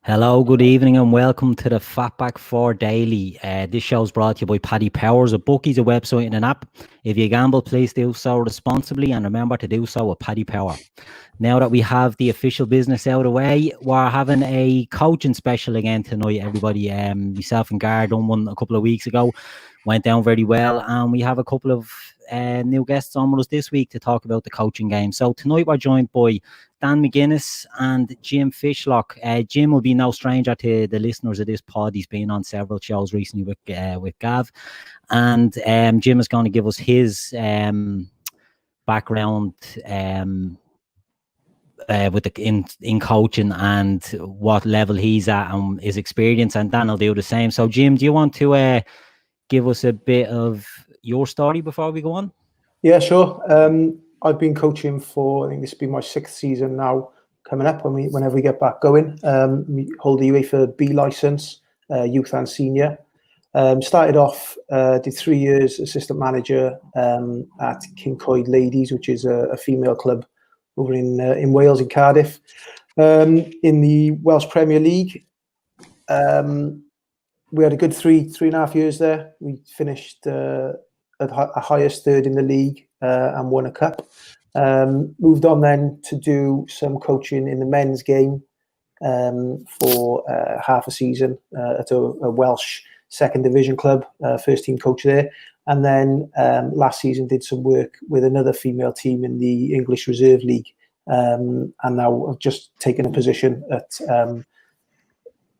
Hello, good evening, and welcome to the FB4 Daily. This show's brought to you by Paddy Power. A bookie's a website and an app. If you gamble, please do so responsibly, and remember to do so with Paddy Power. Now that we have the official business out of the way, we're having a coaching special again tonight, everybody. Myself and Gar done one a couple of weeks ago. Went down very well, and we have a couple of new guests on with us this week to talk about the coaching game. So tonight we're joined by Dan McGuinness and Jim Fishlock. Jim will be no stranger to the listeners of this pod. He's been on several shows recently with Gav, and Jim is going to give us his background with in coaching and what level he's at and his experience, and Dan will do the same. So Jim, do you want to give us a bit of your story before we go on? Yeah, sure. I've been coaching for, I think this will be my 6th season now, coming up whenever we get back going. Hold the UEFA B licence, youth and senior. Started off, did 3 years assistant manager at Kincoid Ladies, which is a female club over in Wales, in Cardiff. In the Welsh Premier League, we had a good 3.5 years there. We finished at a highest third in the league and won a cup. Moved on then to do some coaching in the men's game for half a season at a Welsh second division club, first team coach there. And then last season did some work with another female team in the English Reserve League. And now I've just taken a position at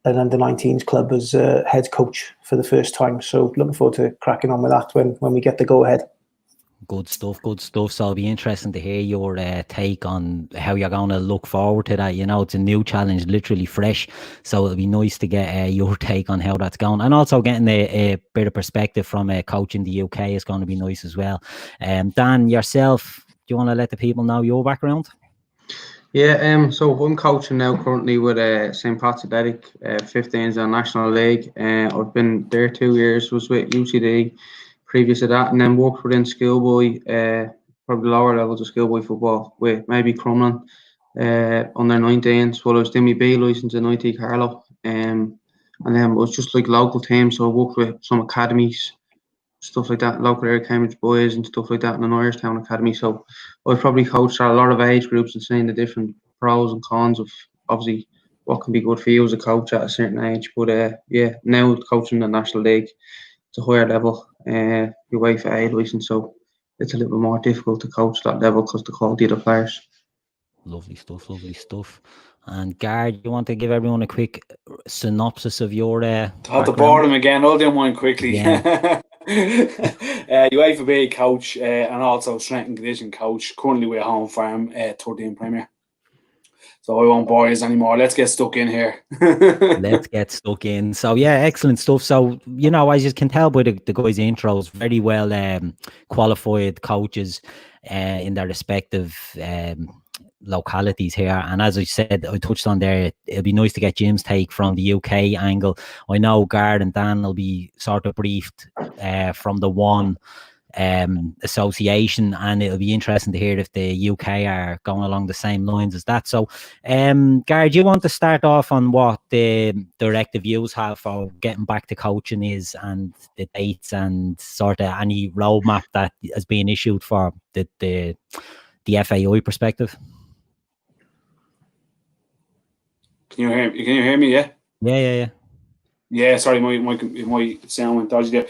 an under-19s club as head coach for the first time. So looking forward to cracking on with that when we get the go-ahead. Good stuff, good stuff. So it'll be interesting to hear your take on how you're going to look forward to that. You know, it's a new challenge, literally fresh. So it'll be nice to get your take on how that's going. And also getting a bit of perspective from a coach in the UK is going to be nice as well. Dan, yourself, do you want to let the people know your background? Yeah, so I'm coaching now currently with St. Pat's Athletic, 15s in National League. I've been there 2 years, was with UCD previous to that, and then worked within schoolboy, probably lower levels of schoolboy football with maybe Crumlin under 19s. Well, I was doing my B licence in IT Carlo, and then it was just like local teams, so I worked with some academies, stuff like that, local area Cambridge boys and stuff like that in an Irish Town Academy. So I've probably coached at a lot of age groups and seen the different pros and cons of obviously what can be good for you as a coach at a certain age. But yeah, now coaching the National League, it's a higher level, UEFA A licence, so it's a little bit more difficult to coach that level because the quality of the players. Lovely stuff, lovely stuff. And Gard, you want to give everyone a quick synopsis of your have to bore them again. I'll do mine quickly. Yeah. UEFA B coach and also strength and conditioning coach. Currently with Home Farm, 13 Premier. So I won't bore you anymore. Let's get stuck in here. Let's get stuck in. So yeah, excellent stuff. So, you know, as you can tell by the guys' intros, very well qualified coaches in their respective localities here. And as I said, I touched on there, it'll be nice to get Jim's take from the UK angle. I know Gard and Dan will be sort of briefed from the one association, and it'll be interesting to hear if the UK are going along the same lines as that. So Gard, do you want to start off on what the directive views have for getting back to coaching is, and the dates, and sort of any roadmap that has been issued for the FAI perspective? Can you hear me? Yeah. Yeah. Yeah. Sorry, my sound went dodgy there.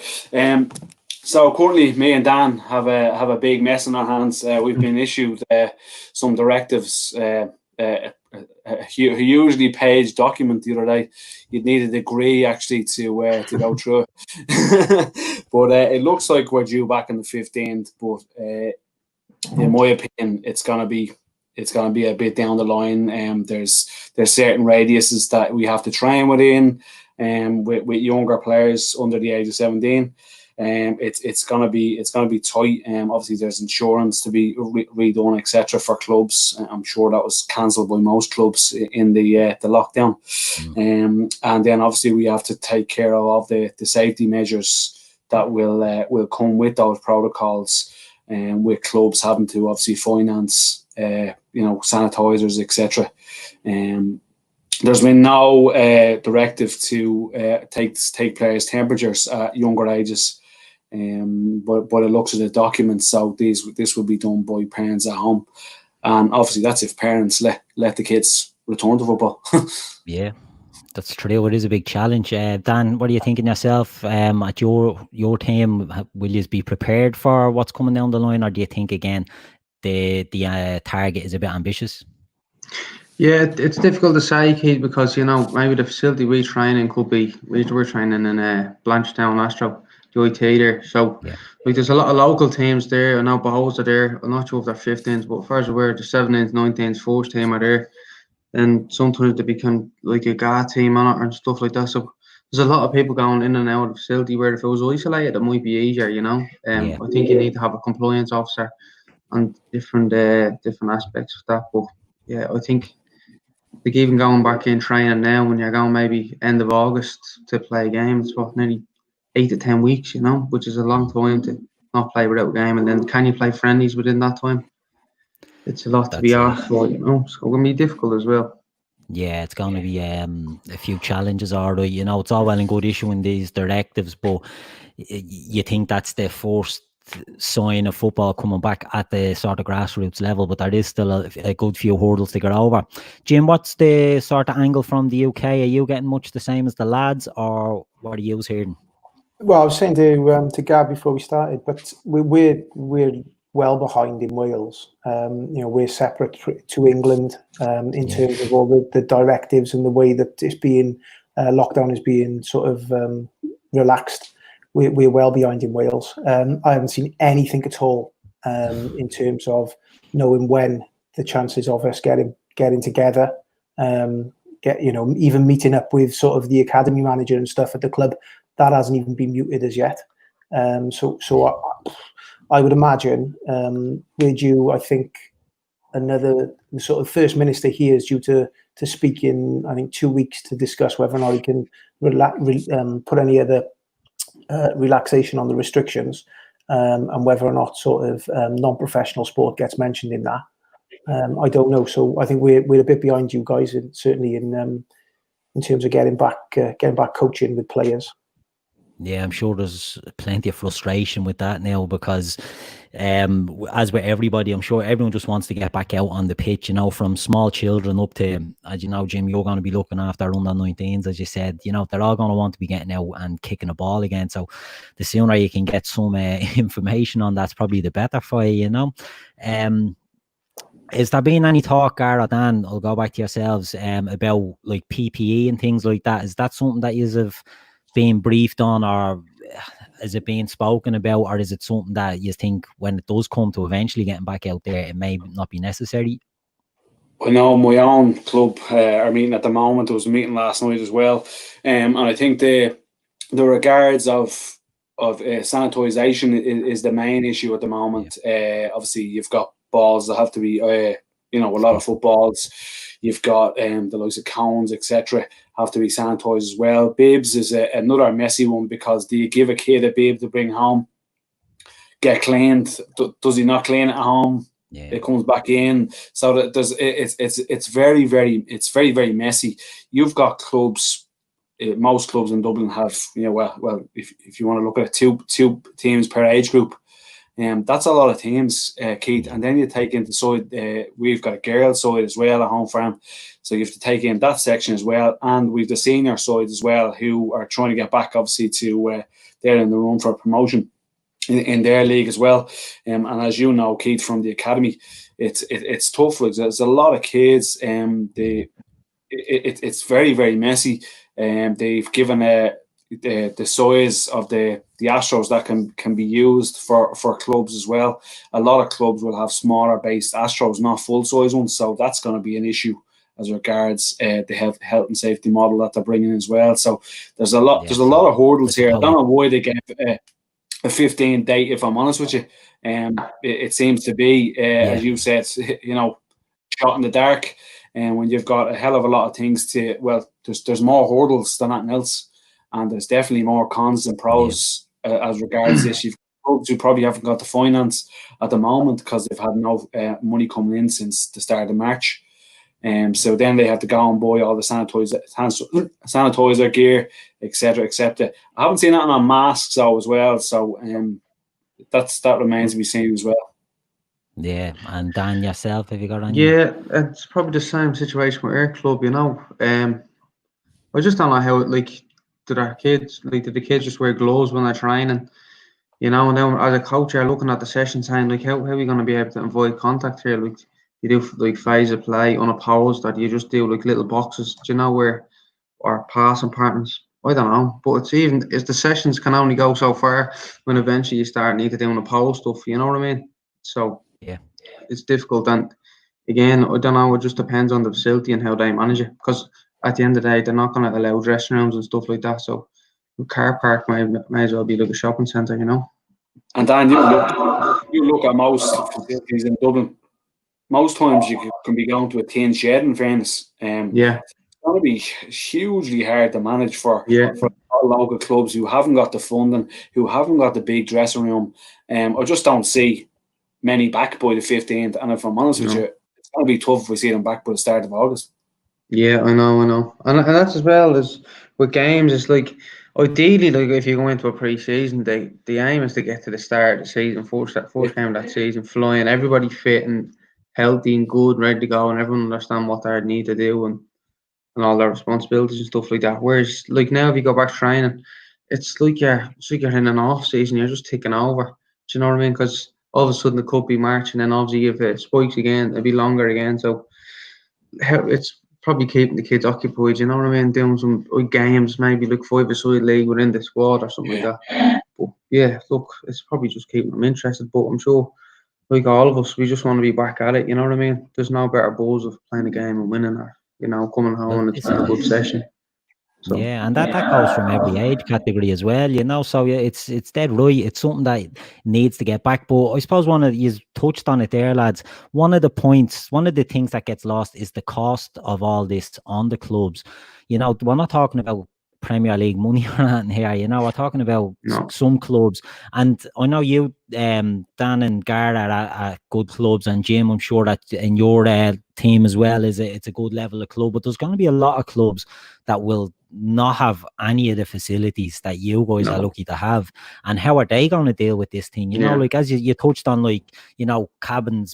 So currently, me and Dan have a big mess in our hands. We've been issued some directives. A hugely paged document the other day. You'd need a degree actually to go through it. But it looks like we're due back on the 15th. But in my opinion, it's gonna be a bit down the line. There's certain radiuses that we have to train within, with younger players under the age of 17. It's gonna be tight. Obviously there's insurance to be redone, etc. for clubs. I'm sure that was cancelled by most clubs in the lockdown. And then obviously we have to take care of all the safety measures that will come with those protocols, with clubs having to obviously finance sanitizers, etc. there's been no directive to take players' temperatures at younger ages. But it looks at the documents, so this will be done by parents at home, and obviously that's if parents let the kids return to football. Yeah, that's true. It is a big challenge. Dan, what are you thinking yourself? At your team, will you be prepared for what's coming down the line, or do you think again the target is a bit ambitious? Yeah, it's difficult to say, Keith, because maybe the facility we training could be we're training in Blanchetown, Astro, the IT there. So there's a lot of local teams there. I know Bohos are there. I'm not sure if they're 15s, but as far as aware, the 17s, 19s, first team are there. And sometimes they become like a GA team on it and stuff like that. So there's a lot of people going in and out of the facility where if it was isolated, it might be easier, I think you need to have a compliance officer and different aspects of that. But yeah, I think like even going back in training now, when you're going maybe end of August to play games, nearly 8 to 10 weeks, which is a long time to not play without a game. And then can you play friendlies within that time? It's a lot to be asked for, so it's going to be difficult as well. Yeah, it's going to be a few challenges, alright. It's all well and good issuing these directives, but you think that's the first sign of football coming back at the sort of grassroots level, but there is still a good few hurdles to get over. Jim, what's the sort of angle from the UK? Are you getting much the same as the lads, or what are you hearing? Well, I was saying to Gab before we started, but we're well behind in Wales. We're separate to England in terms of all the directives and the way that it's being lockdown is being sort of relaxed. We're well behind in Wales. I haven't seen anything at all in terms of knowing when the chances of us getting together, even meeting up with sort of the academy manager and stuff at the club. That hasn't even been muted as yet. So I would imagine we're due, I think, the sort of First Minister here is due to speak in, I think, 2 weeks to discuss whether or not he can put any other relaxation on the restrictions and whether or not sort of non-professional sport gets mentioned in that. I don't know. So I think we're a bit behind you guys, and certainly in terms of getting back coaching with players. Yeah, I'm sure there's plenty of frustration with that now because, as with everybody, I'm sure everyone just wants to get back out on the pitch, from small children up to, as you know, Jim, you're going to be looking after under-19s, as you said, they're all going to want to be getting out and kicking a ball again. So the sooner you can get some information on that's probably the better for you, Is there been any talk, Gar, Dan, I'll go back to yourselves, about like PPE and things like that? Is that something that you have being briefed on, or is it being spoken about, or is it something that you think when it does come to eventually getting back out there, it may not be necessary? I know my own club are meeting at the moment. There was a meeting last night as well, and I think the regards of sanitisation is the main issue at the moment. Obviously, you've got balls that have to be, a lot of footballs. You've got the likes of cones, etc., have to be sanitised as well. Bibs is another messy one because do you give a kid a bib to bring home, get cleaned? Does he not clean it at home? Yeah. It comes back in. So that it's very, very messy. You've got clubs. Most clubs in Dublin have, well, if you want to look at it, two teams per age group. That's a lot of teams, Keith. And then you take into side, we've got a girls' side as well at home farm. So you have to take in that section as well. And we've the senior side as well, who are trying to get back, obviously, to they're in the run for promotion in their league as well. And as you know, Keith, from the academy, it's tough. There's a lot of kids. It's very, very messy. They've given the size of the Astros that can be used for clubs as well. A lot of clubs will have smaller based Astros, not full size ones, so that's going to be an issue as regards the health and safety model that they're bringing in as well. So there's a lot of hurdles here. I don't know why they get a 15 date, if I'm honest with you. It seems to be as you said, shot in the dark, and when you've got a hell of a lot of things to, well, there's more hurdles than anything else. And there's definitely more cons than pros as regards this. You've clubs who probably haven't got the finance at the moment because they've had no money coming in since the start of March. So then they have to go and buy all the sanitizer gear, etc., etc. I haven't seen that on masks though as well. So that remains to be seen as well. Yeah, and Dan, yourself, have you got any? Yeah, it's probably the same situation with our club, you know. I just don't know how did the kids just wear gloves when they're training? You know, now as a coach, you're looking at the session saying how are we going to be able to avoid contact here? Like you do phase of play unopposed, or do you just do little boxes? Do you know or passing patterns? I don't know, but it's the sessions can only go so far when eventually you start need to do unopposed stuff. You know what I mean? So yeah, it's difficult, and again, I don't know. It just depends on the facility and how they manage it. Because at the end of the day, they're not going to allow dressing rooms and stuff like that. So the car park may as well be like a shopping centre, you know. And Dan, you look at most facilities in Dublin. Most times you can be going to a tin shed. In fairness, Yeah, it's going to be hugely hard to manage for yeah, local clubs who haven't got the funding, who haven't got the big dressing room. I just don't see many back by the 15th. And if I'm honest with you, it's going to be tough if we see them back by the start of August. yeah. I know, and that's as well as with games. It's like ideally, if you go into a pre-season, the aim is to get to the start of the season, first game of that season, flying, everybody fit and healthy and good, ready to go, and everyone understand what they need to do and all their responsibilities and stuff like that. Whereas now, if you go back to training, it's like you're in an off season. You're just ticking over. Do you know what I mean? Because all of a sudden it could be March, and then obviously if it spikes again, it'll be longer again. So it's probably keeping the kids occupied. You know what I mean? Doing some games, maybe 5-a-side league within the squad or something like that. But yeah, look, it's probably just keeping them interested. But I'm sure, like all of us, we just want to be back at it. You know what I mean? There's no better buzz of playing a game and winning, or coming home and it's been a good session. So. Yeah, and that goes from every age category as well, So yeah, it's dead right. It's something that needs to get back. But I suppose you touched on it there, lads. One of the things that gets lost is the cost of all this on the clubs. We're not talking about Premier League money or anything here, we're talking about some clubs. And I know you, Dan and Gar are at good clubs, and Jim, I'm sure that in your team as well it's a good level of club. But there's going to be a lot of clubs that will not have any of the facilities that you guys are lucky to have. And how are they going to deal with this thing? As you touched on,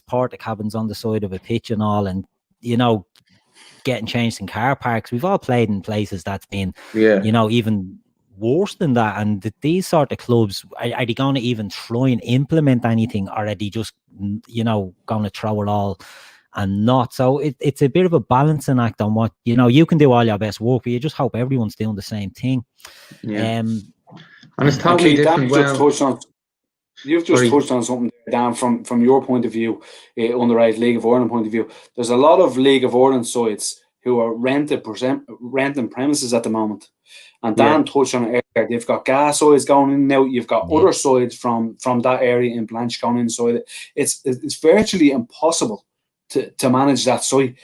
porta cabins on the side of a pitch and all, and getting changed in car parks. We've all played in places that's been even worse than that. And these sort of clubs, are they going to even try and implement anything, or are they just going to throw it all and not? So it's a bit of a balancing act on what you can do all your best work, but you just hope everyone's doing the same thing. And it's totally different. You've just touched on something there, Dan, from your point of view, underage League of Ireland point of view. There's a lot of League of Ireland sides who are renting premises at the moment. And Dan touched on it earlier. They've got gas sides going in now. You've got other sides from that area in Blanche going inside. It's virtually impossible to manage that site.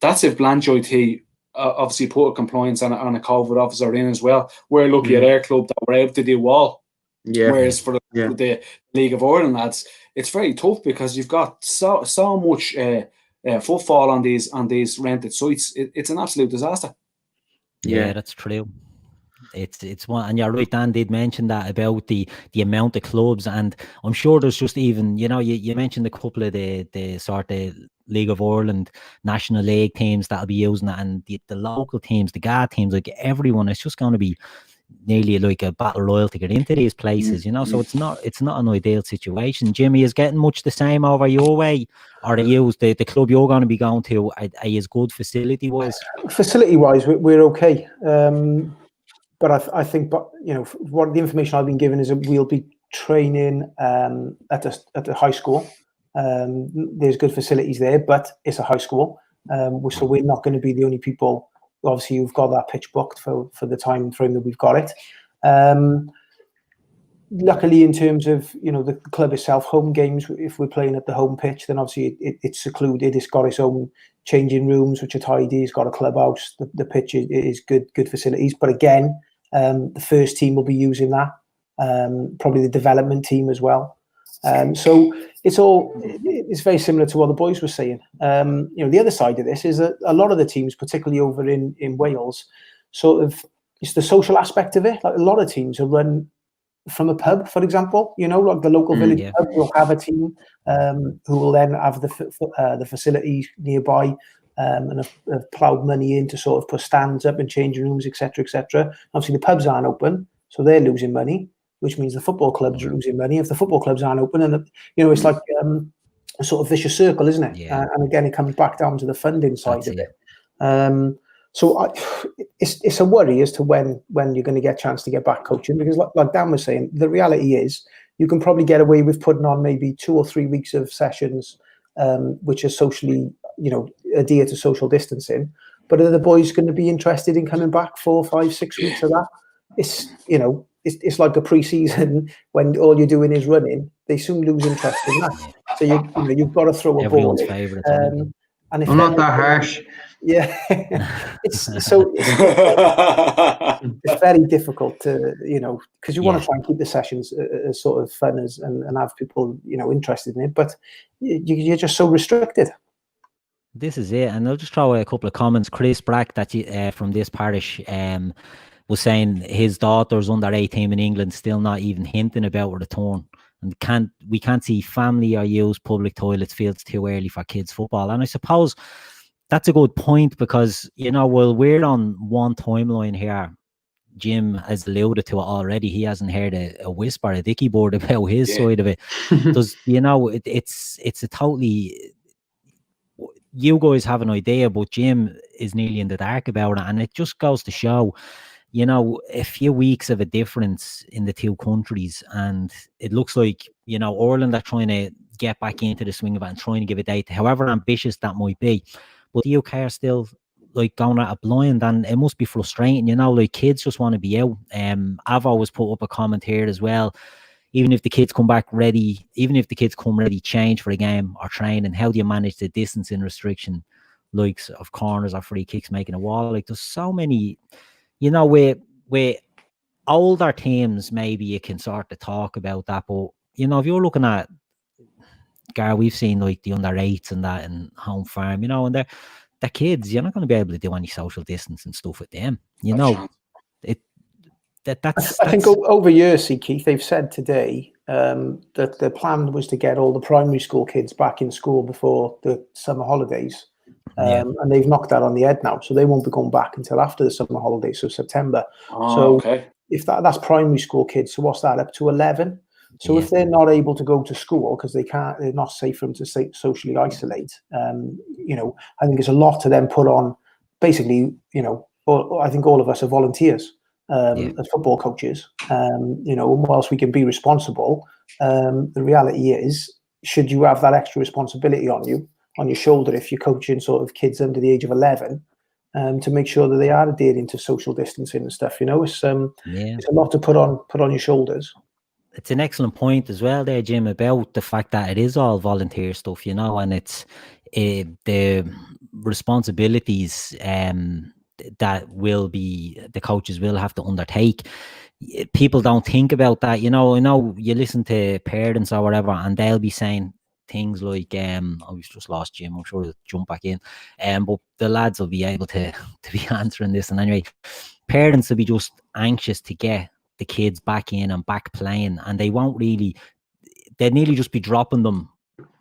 That's if Blanche IT obviously put a compliance and a COVID officer in as well. We're lucky at our club that we're able to do all. Whereas for the League of Ireland lads, it's very tough because you've got so much footfall on these rented sites. It's an absolute disaster. Yeah, that's true. It's one, and you're right. Dan did mention that about the amount of clubs, and I'm sure there's just even you mentioned a couple of the sort of League of Ireland National League teams that'll be using it, and the local teams, the GA teams, like everyone. It's just going to be nearly like a battle royal to get into these places, so it's not an ideal situation. Jimmy, is getting much the same over your way, or the club you're going to be going to are as good facility wise? We're okay, but I think what the information I've been given is that we'll be training at the high school. There's good facilities there, but it's a high school, so we're not going to be the only people. Obviously, you've got that pitch booked for the time frame that we've got it. Luckily, in terms of the club itself, home games, if we're playing at the home pitch, then obviously it's secluded. It's got its own changing rooms, which are tidy. It's got a clubhouse. The pitch is good facilities. But again, the first team will be using that. Probably the development team as well. So it's very similar to what the boys were saying. The other side of this is that a lot of the teams, particularly over in Wales, sort of, it's the social aspect of it. Like a lot of teams are run from a pub, for example. Like the local village pub will have a team who will then have the facilities nearby and have ploughed money in to sort of put stands up and changing rooms, etc., etc. Obviously, the pubs aren't open, so they're losing money, which means the football clubs are losing money. If the football clubs aren't open, and it's like a sort of vicious circle, isn't it? Yeah. And again, it comes back down to the funding side of it. So it's a worry as to when you're going to get a chance to get back coaching, because like Dan was saying, the reality is you can probably get away with putting on maybe 2 or 3 weeks of sessions, which are socially, adhere to social distancing. But are the boys going to be interested in coming back 4, 5, 6 weeks of that? It's like a pre-season when all you're doing is running. They soon lose interest in that. So you've got to throw a ball. Everyone's favourite. And if I'm not that harsh. Yeah, it's very difficult to, because you want to try and keep the sessions as sort of fun and have people, interested in it, but you're just so restricted. This is it, and I'll just throw away a couple of comments. Chris Brack, from this parish, was saying his daughter's under 18 in England, still not even hinting about a return, and we can't see family or use public toilets, fields too early for kids football. And I suppose that's a good point, because while we're on one timeline here, Jim has alluded to it already. He hasn't heard a whisper, a dicky board about his side of it. Does it's a totally, you guys have an idea, but Jim is nearly in the dark about it, and it just goes to show, a few weeks of a difference in the two countries, and it looks like Ireland are trying to get back into the swing of it and trying to give a date, however ambitious that might be. But the UK are still like going at it blind, and it must be frustrating. Like kids just want to be out. I've always put up a comment here as well. Even if the kids come back ready, change for a game or training, how do you manage the distancing restriction, likes of corners or free kicks, making a wall? Like there's so many, with older teams, maybe you can sort of talk about that. But if you're looking at, we've seen like the under 8s and that and home farm, and they're kids. You're not going to be able to do any social distance and stuff with them. I think over years, Keith, they've said today that the plan was to get all the primary school kids back in school before the summer holidays. And they've knocked that on the head now. So they won't be going back until after the summer holidays, so September. If that's primary school kids, so what's that, up to 11? So if they're not able to go to school because they're not safe for them to socially isolate, I think it's a lot to then put on. Basically, I think all of us are volunteers. As football coaches, whilst we can be responsible, the reality is, should you have that extra responsibility on your shoulder if you're coaching sort of kids under the age of 11, to make sure that they are adhering to social distancing and stuff? It's a lot to put on your shoulders. It's an excellent point as well there, Jim, about the fact that it is all volunteer stuff, and it's the responsibilities that the coaches will have to undertake. People don't think about that. I know you listen to parents or whatever, and they'll be saying things like, we've just lost Jim, I'm sure he'll jump back in. But the lads will be able to be answering this. And anyway, parents will be just anxious to get the kids back in and back playing, and they'd nearly just be dropping them.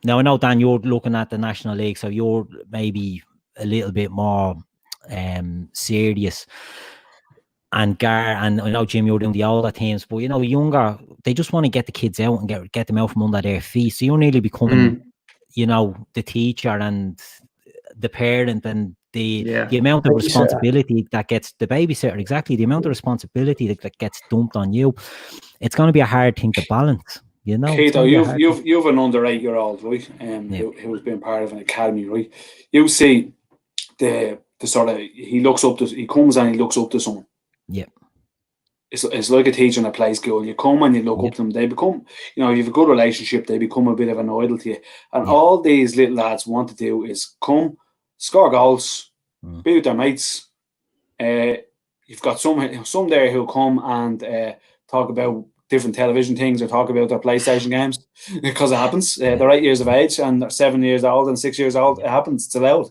Now, I know, Dan, you're looking at the National League, so you're maybe a little bit more serious, and I know, Jim, you're doing the older teams, but younger, they just want to get the kids out and get them out from under their feet. So you're nearly becoming the teacher and the parent, and the amount of responsibility that gets the babysitter, exactly the amount of responsibility that gets dumped on you. It's going to be a hard thing to balance. Kato, you've an under 8-year-old, right? Who's been part of an academy, right? You see the sort of, he comes and he looks up to someone. Yeah. It's like a teacher in a play school. You come and you look up to them. They become, you have a good relationship. They become a bit of an idol to you. And all these little lads want to do is come, score goals, be with their mates. You've got some there who come and talk about different television things or talk about their PlayStation games because it happens. They're 8 years of age and they're 7 years old and 6 years old. It happens. It's allowed.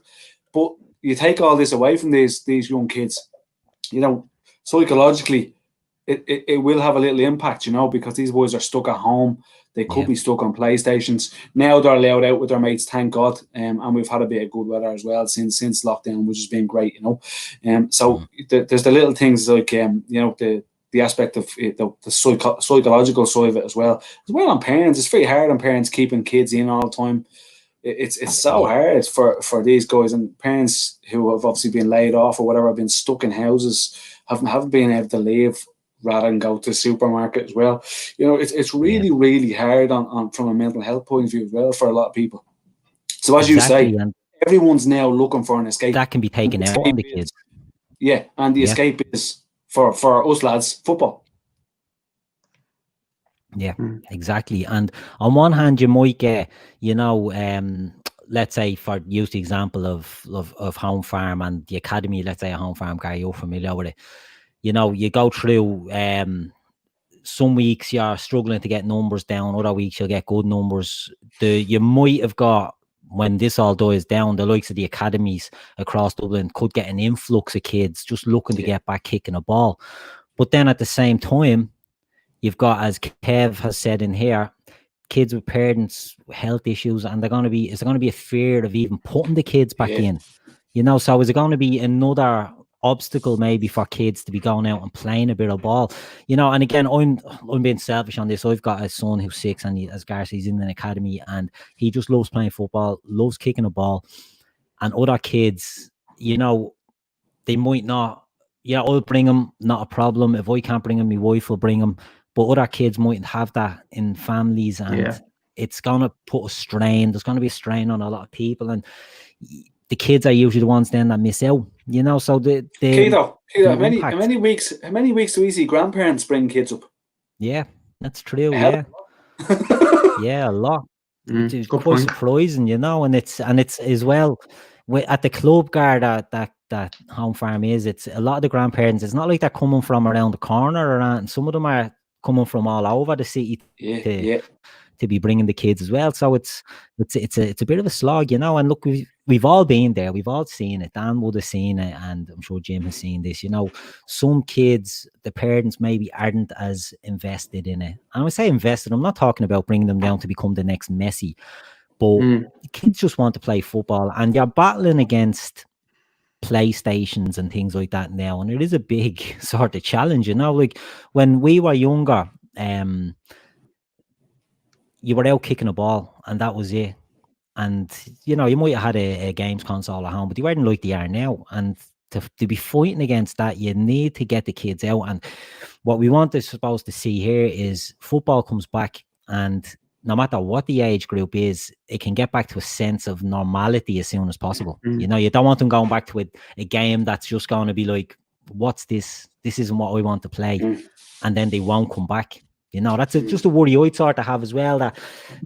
But you take all this away from these young kids, psychologically, it will have a little impact, because these boys are stuck at home. They could be stuck on PlayStations. Now they're allowed out with their mates, thank God. And we've had a bit of good weather as well since lockdown, which has been great, So there's the little things like, the aspect of the psychological side of it as well. As well on parents, it's very hard on parents keeping kids in all the time. It's so hard for these guys, and parents who have obviously been laid off or whatever, have been stuck in houses, haven't been able to leave rather than go to the supermarket as well. It's really, really hard on from a mental health point of view as well for a lot of people. So as you say, everyone's now looking for an escape. That can be taken out on the kids. Yeah, and the escape is for us lads, football. Yeah, exactly. And on one hand, you might get, let's say, for use the example of Home Farm and the academy, let's say a Home Farm guy, you're familiar with it. You go through some weeks you're struggling to get numbers down, other weeks you'll get good numbers. You might have got, when this all dies down, the likes of the academies across Dublin could get an influx of kids just looking to get back kicking a ball. But then at the same time, you've got, as Kev has said in here, kids with parents with health issues, and is there going to be a fear of even putting the kids back in? So is it going to be another obstacle maybe for kids to be going out and playing a bit of ball? And again, I'm being selfish on this. I've got a son who's 6, and as Gareth, he's in an academy, and he just loves playing football, loves kicking a ball. And other kids, they might not, I'll bring them, not a problem. If I can't bring them, my wife will bring them. But other kids mightn't have that in families, and it's going to put a strain. There's going to be a strain on a lot of people, and the kids are usually the ones then that miss out. So Keto, how many weeks do we see grandparents bring kids up? Yeah, that's true. Yeah, yeah, a lot. It's quite surprising, and it's as well at the club guard that Home Farm is. It's a lot of the grandparents. It's not like they're coming from around the corner or anything. Some of them are coming from all over the city to be bringing the kids as well. So it's a bit of a slog, and look, we've all been there, we've all seen it. Dan would have seen it, and I'm sure Jim has seen this. Some kids, the parents maybe aren't as invested in it. And when I say invested, I'm not talking about bringing them down to become the next Messi, but kids just want to play football, and you're battling against PlayStations and things like that now, and it is a big sort of challenge. Like when we were younger, you were out kicking a ball and that was it. And you might have had a games console at home, but you weren't like they are now. And to be fighting against that, you need to get the kids out. And what we want is supposed to see here is football comes back, and no matter what the age group is, it can get back to a sense of normality as soon as possible. You don't want them going back to a game that's just going to be like, what's this? This isn't what I want to play. And then they won't come back. That's just a worry I'd sort of have as well, that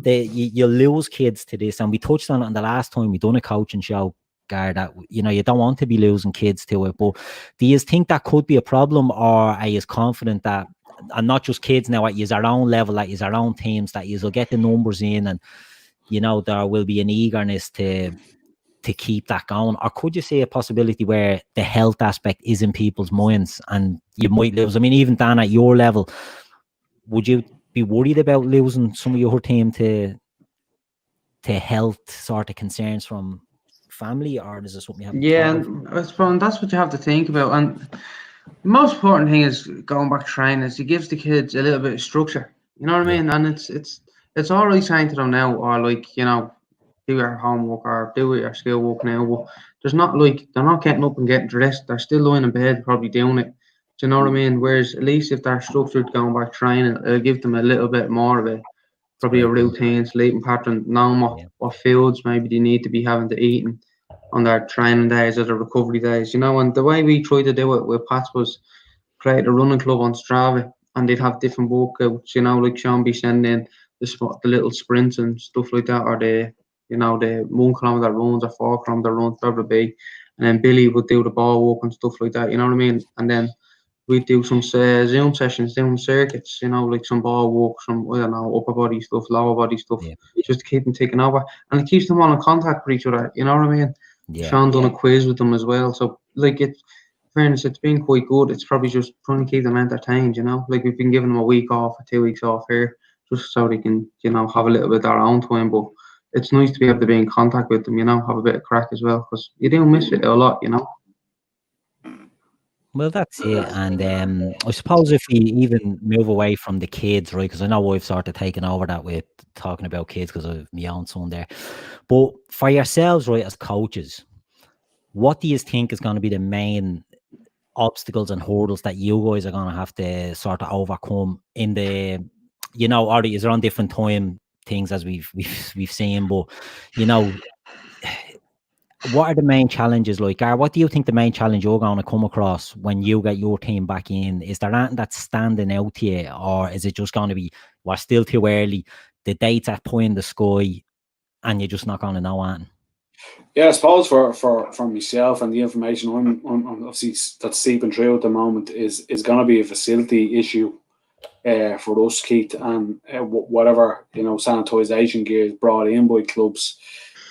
you lose kids to this. And we touched on it the last time we done a coaching show, Gar, that you don't want to be losing kids to it. But do you think that could be a problem, or are you confident that, and not just kids now, at your own level, at your own teams, that you'll get the numbers in, and there will be an eagerness to keep that going? Or could you see a possibility where the health aspect is in people's minds and you might lose? I mean, even Dan, at your level, would you be worried about losing some of your team to health sort of concerns from family, or is this something you have? Yeah, I suppose that's what you have to think about. And the most important thing is going back training, is it gives the kids a little bit of structure. You know what I mean? And it's all right saying to them now, or like, do your homework or do your schoolwork now. But there's not, like, they're not getting up and getting dressed. They're still lying in bed, probably doing it. Do you know what I mean? Whereas at least if they're structured going back training, it'll give them a little bit more of probably a routine, sleeping pattern, knowing what foods maybe they need to be having to eat on their training days or their recovery days. And the way we tried to do it with Pats was create a running club on Strava, and they'd have different workouts, like Sean be sending in the little sprints and stuff like that, or the 1 kilometer runs or 4 kilometer runs, whatever it be. And then Billy would do the ball walk and stuff like that, you know what I mean? And then we'd do some Zoom sessions, doing circuits, you know, like some ball walk, some, I don't know, upper body stuff, lower body stuff, just to keep them taking over. And it keeps them all in contact with each other, you know what I mean? Yeah. Sean done a quiz with them as well. So, like, fairness, it's been quite good. It's probably just trying to keep them entertained, you know? Like, we've been giving them a week off or 2 weeks off here, just so they can, you know, have a little bit of their own time. But it's nice to be able to be in contact with them, you know, have a bit of crack as well, because you do miss it a lot, you know? Well, that's it. And I suppose if we even move away from the kids, right, because I know I've sort of taken over that with talking about kids because of my own son there. But for yourselves, right, as coaches, what do you think is going to be the main obstacles and hurdles that you guys are going to have to sort of overcome in the, you know, or is there on different time things as we've seen, but, you know, what are the main challenges like? Gar, what do you think the main challenge you're going to come across when you get your team back in? Is there anything that's standing out to you, or is it just going to be, we're still too early, the dates are put in the sky, and you're just not going to know anything? Yeah, I suppose for myself and the information I'm obviously that's seeping through at the moment is going to be a facility issue for us, Keith, and whatever, you know, sanitisation gear is brought in by clubs.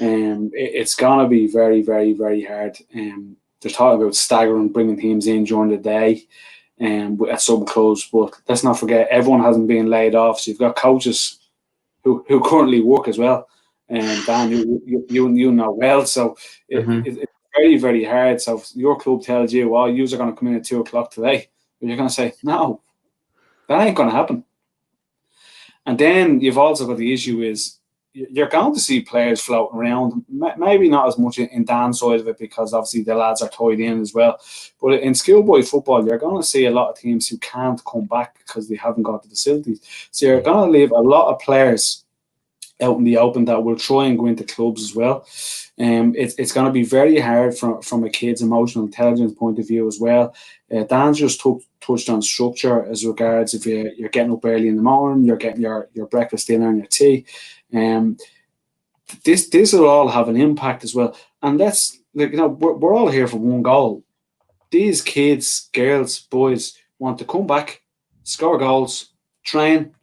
It's going to be very, very, very hard. They're talking about staggering, bringing teams in during the day at some clubs, but let's not forget, everyone hasn't been laid off, so you've got coaches who currently work as well. And Dan, you know well, so it's very, very hard. So if your club tells you, well, you are going to come in at 2 o'clock today, you're going to say, no, that ain't going to happen. And then you've also got the issue is you're going to see players floating around, maybe not as much in Dan's side of it, because obviously the lads are tied in as well. But in schoolboy football, you're going to see a lot of teams who can't come back because they haven't got the facilities. So you're going to leave a lot of players out in the open that will try and go into clubs as well. It's going to be very hard from a kid's emotional intelligence point of view as well. Dan's just touched on structure as regards if you're getting up early in the morning, you're getting your breakfast, dinner and your tea. This will all have an impact as well. And that's, like, you know, we're all here for one goal. These kids, girls, boys want to come back, score goals, train,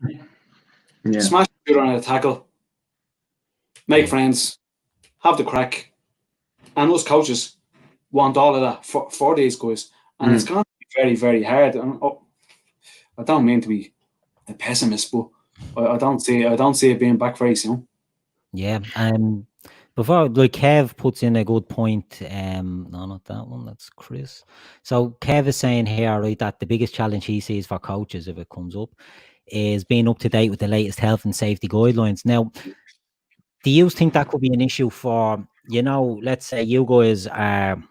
smash the computer on a tackle, make friends, have the crack, and us coaches want all of that for these guys, and it's going to be very, very hard. And I don't mean to be a pessimist, but I don't see it being back very soon. Yeah, before, like, Kev puts in a good point. No, not that one. That's Chris. So Kev is saying here, right, that the biggest challenge he sees for coaches, if it comes up, is being up to date with the latest health and safety guidelines. Now, do you think that could be an issue for, you know, let's say you guys are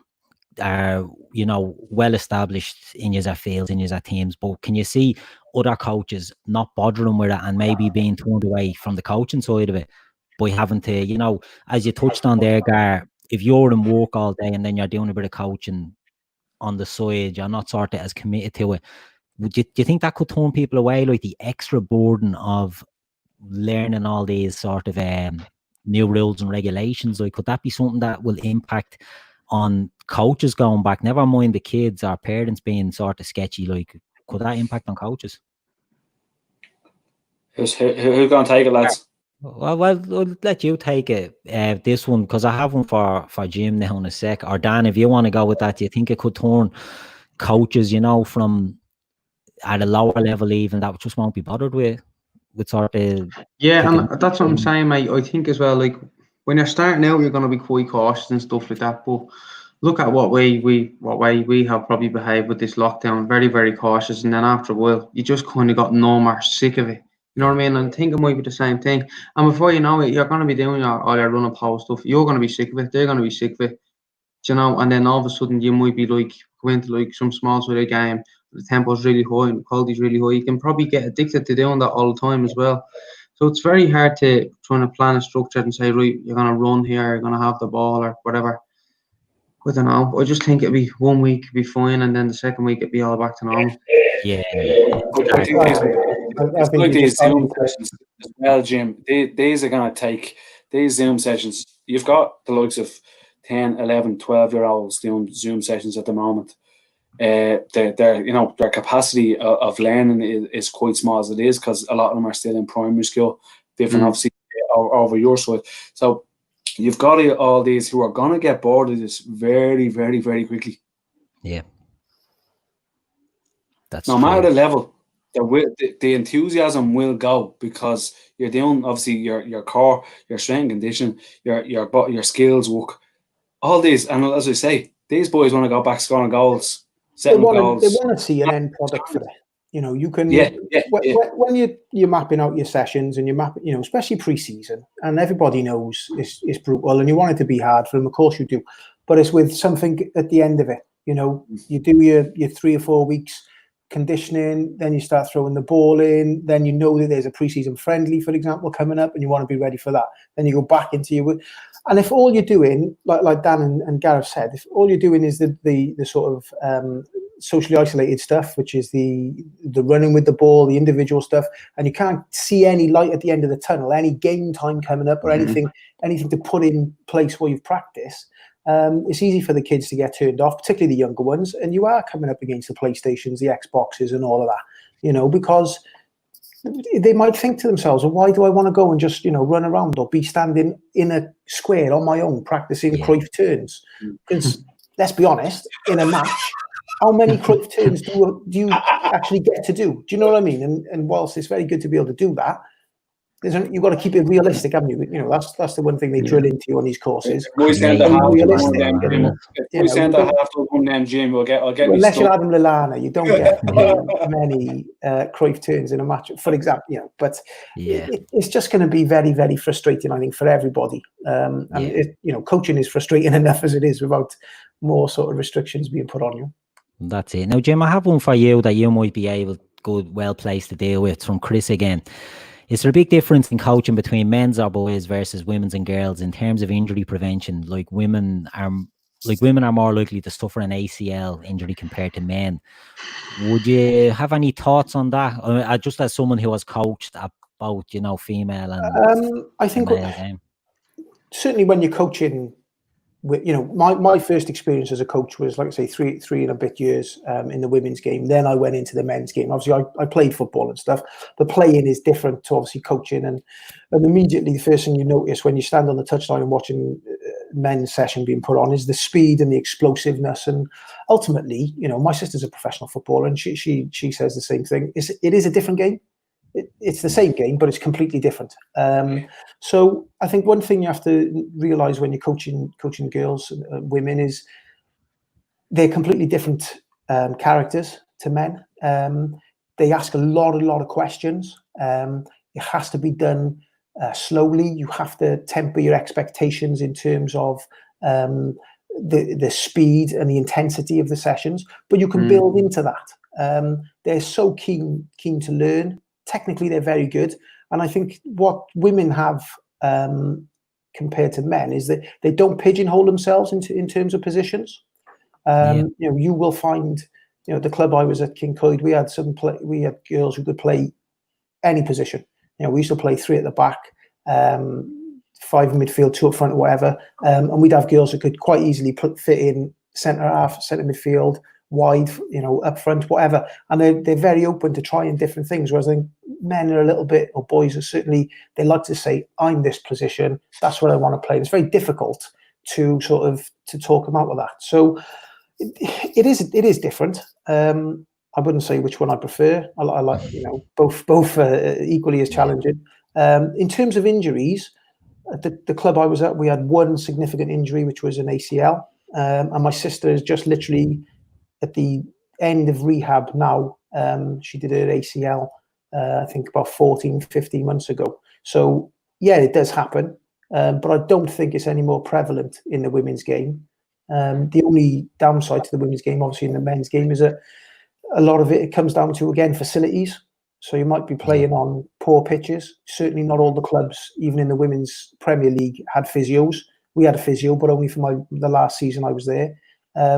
you know, well established in your fields, in your teams, but can you see other coaches not bothering with it and maybe being turned away from the coaching side of it by having to, you know, as you touched on there, Gar, if you're in work all day and then you're doing a bit of coaching on the side, you're not sort of as committed to it. Do you think that could turn people away, like the extra burden of learning all these sort of new rules and regulations? Like, could that be something that will impact on coaches going back? Never mind the kids or parents being sort of sketchy. Like, could that impact on coaches? Who's going to take it, lads? Well, I'll let you take it. This one, because I have one for Jim now in a sec. Or Dan, if you want to go with that, do you think it could turn coaches, you know, from at a lower level even, that just won't be bothered with sort of... Yeah, and that's what I'm saying, mate. I think as well, like, when you're starting out, you're going to be quite cautious and stuff like that. But look at what way we have probably behaved with this lockdown. Very, very cautious. And then after a while, you just kind of got numb or sick of it. You know what I mean? And I think it might be the same thing. And before you know it, you're going to be doing all your run and power stuff. You're going to be sick of it. They're going to be sick of it. You know? And then all of a sudden, you might be like, go into like some small sort of game. The tempo's really high and the quality's really high. You can probably get addicted to doing that all the time as well. So it's very hard to try to plan a structure and say, right, you're going to run here, you're going to have the ball or whatever. I don't know. I just think it'd be 1 week it'd be fine, and then the second week it'd be all back to normal. Yeah. I think it's like these Zoom sessions as well, Jim. These are going to take these Zoom sessions. You've got the likes of 10, 11, 12-year-olds doing Zoom sessions at the moment. their capacity of learning is quite small as it is, because a lot of them are still in primary school, different obviously over your side. So you've got all these who are going to get bored of this very, very, very quickly. Yeah. That's no matter the level, the enthusiasm will go, because you're doing obviously your core, your strength and condition, your skills work, all these, and as I say, these boys want to go back scoring goals, setting goals. They want to see an end product for it. You know, you can when you're mapping out your sessions and especially pre-season, and everybody knows it's brutal, and you want it to be hard for them. Of course you do, but it's with something at the end of it. You know, you do your 3 or 4 weeks conditioning, then you start throwing the ball in, then you know that there's a pre-season friendly, for example, coming up, and you want to be ready for that. Then you go back into your, and if all you're doing, like Dan and Gareth said, if all you're doing is the sort of socially isolated stuff, which is the running with the ball, the individual stuff, and you can't see any light at the end of the tunnel, any game time coming up, or anything to put in place where you've practiced, it's easy for the kids to get turned off, particularly the younger ones. And you are coming up against the PlayStations, the Xboxes, and all of that, you know, because they might think to themselves, well, why do I want to go and just, you know, run around or be standing in a square on my own practicing Cruyff turns? Because let's be honest, in a match, how many Cruyff turns do you actually get to do? Do you know what I mean? And whilst it's very good to be able to do that, you've got to keep it realistic, haven't you? You know, that's the one thing they drill into you on these courses. We send a half to one them Jim. I'll get unless you're Adam Lallana, you don't get many Cruyff turns in a match, for example. You know, but it's just going to be very, very frustrating, I think, for everybody. Coaching is frustrating enough as it is without more sort of restrictions being put on you. That's it. Now, Jim, I have one for you that you might be well placed to deal with, from Chris again. Is there a big difference in coaching between men's or boys versus women's and girls in terms of injury prevention? Like women are more likely to suffer an ACL injury compared to men. Would you have any thoughts on that? Just as someone who has coached about, you know, female and I think male game. Certainly when you're coaching, you know, my first experience as a coach was, like I say, three and a bit years in the women's game. Then I went into the men's game. Obviously, I played football and stuff, but playing is different to obviously coaching. And immediately the first thing you notice when you stand on the touchline and watching men's session being put on is the speed and the explosiveness. And ultimately, you know, my sister's a professional footballer, and she says the same thing. It is a different game. It's the same game, but it's completely different. So I think one thing you have to realize when you're coaching girls and women is they're completely different characters to men. They ask a lot of questions. It has to be done slowly. You have to temper your expectations in terms of the speed and the intensity of the sessions, but you can build into that. They're so keen to learn. Technically, they're very good. And I think what women have compared to men is that they don't pigeonhole themselves in terms of positions. You know, you will find, you know, the club I was at, King Coyd, we had girls who could play any position. You know, we used to play 3 at the back, 5 in midfield, 2 up front, or whatever. And we'd have girls who could quite easily fit in centre half, centre midfield, wide, you know, up front, whatever. And they're very open to trying different things. Whereas I think men are a little bit, or boys are certainly, they like to say, I'm this position, that's what I want to play. And it's very difficult to talk them out of that. So it is different. I wouldn't say which one I prefer. I like, you know, both equally as challenging. In terms of injuries, at the club I was at, we had one significant injury, which was an ACL. And my sister is just literally at the end of rehab now. She did her ACL, I think about 14, 15 months ago. So yeah, it does happen. But I don't think it's any more prevalent in the women's game. The only downside to the women's game, obviously in the men's game, is that a lot of it comes down to, again, facilities. So you might be playing on poor pitches. Certainly not all the clubs, even in the Women's Premier League, had physios. We had a physio, but only for the last season I was there.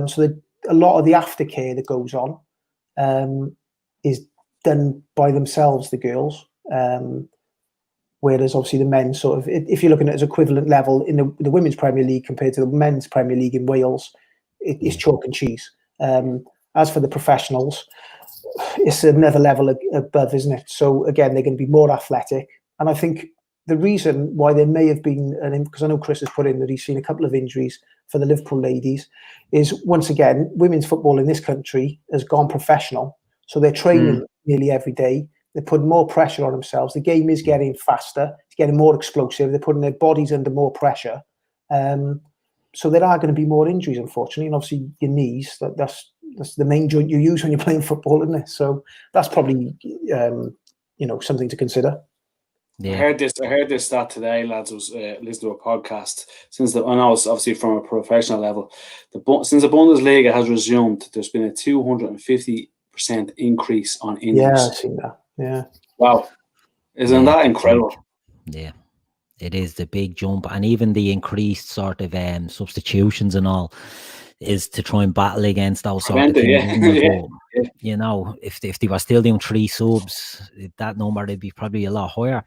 So a lot of the aftercare that goes on is done by themselves, the girls. Whereas obviously the men sort of, if you're looking at it as equivalent level in the Women's Premier League compared to the Men's Premier League in Wales, it's chalk and cheese. As for the professionals, it's another level above, isn't it? So again, they're going to be more athletic. And I think the reason why there may have been, because I know Chris has put in that he's seen a couple of injuries for the Liverpool ladies, is once again, women's football in this country has gone professional. So they're training nearly every day. They're putting more pressure on themselves. The game is getting faster. It's getting more explosive. They're putting their bodies under more pressure. So there are going to be more injuries, unfortunately. And obviously your knees, that's the main joint you use when you're playing football, isn't it? So that's probably, something to consider. Yeah. I heard this stat today, lads. I was listening to a podcast. I know it's obviously from a professional level. Since the Bundesliga has resumed, there's been a 250% increase on injuries. Yeah, I've seen that. Yeah. Wow. Isn't that incredible? Yeah. It is the big jump, and even the increased sort of substitutions and all is to try and battle against those sort of things. Yeah. You know, if they were still doing 3 subs, that number would be probably a lot higher.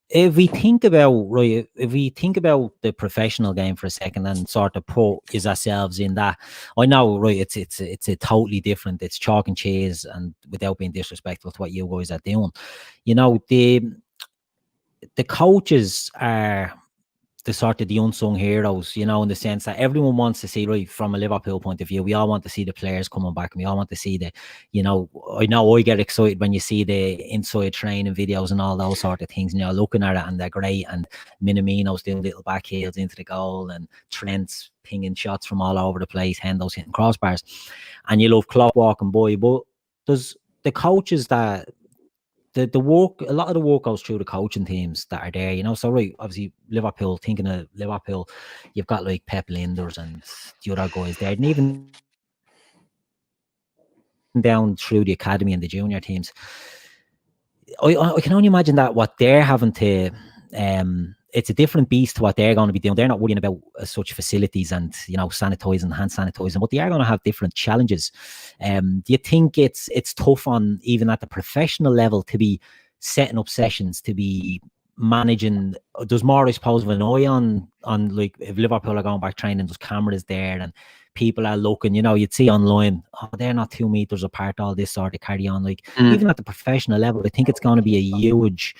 If we think about the professional game for a second and sort of put ourselves in that, I know, right, it's a totally different. It's chalk and cheese, and without being disrespectful to what you guys are doing, you know, the coaches are the sort of the unsung heroes, you know, in the sense that everyone wants to see, right, from a Liverpool point of view, we all want to see the players coming back, and we all want to see I know I get excited when you see the inside training videos and all those sort of things, and you're looking at it and they're great, and Minamino's doing little back heels into the goal, and Trent's pinging shots from all over the place, Hendo's hitting crossbars, and you love Klopp walking by, but there's the coaches that the work, a lot of the work goes through the coaching teams that are there, you know. So right, obviously Liverpool, thinking of Liverpool, you've got like Pep Linders and the other guys there, and even down through the academy and the junior teams. I can only imagine that what they're having to it's a different beast to what they're going to be doing. They're not worrying about such facilities and, you know, sanitizing, hand sanitizing, but they are going to have different challenges. Do you think it's tough on, even at the professional level, to be setting up sessions, to be managing? There's more, I suppose, of an eye on like if Liverpool are going back training, there's cameras there and people are looking, you know, you'd see online, oh, they're not 2 meters apart, all this sort of carry on. Like even at the professional level, I think it's going to be a huge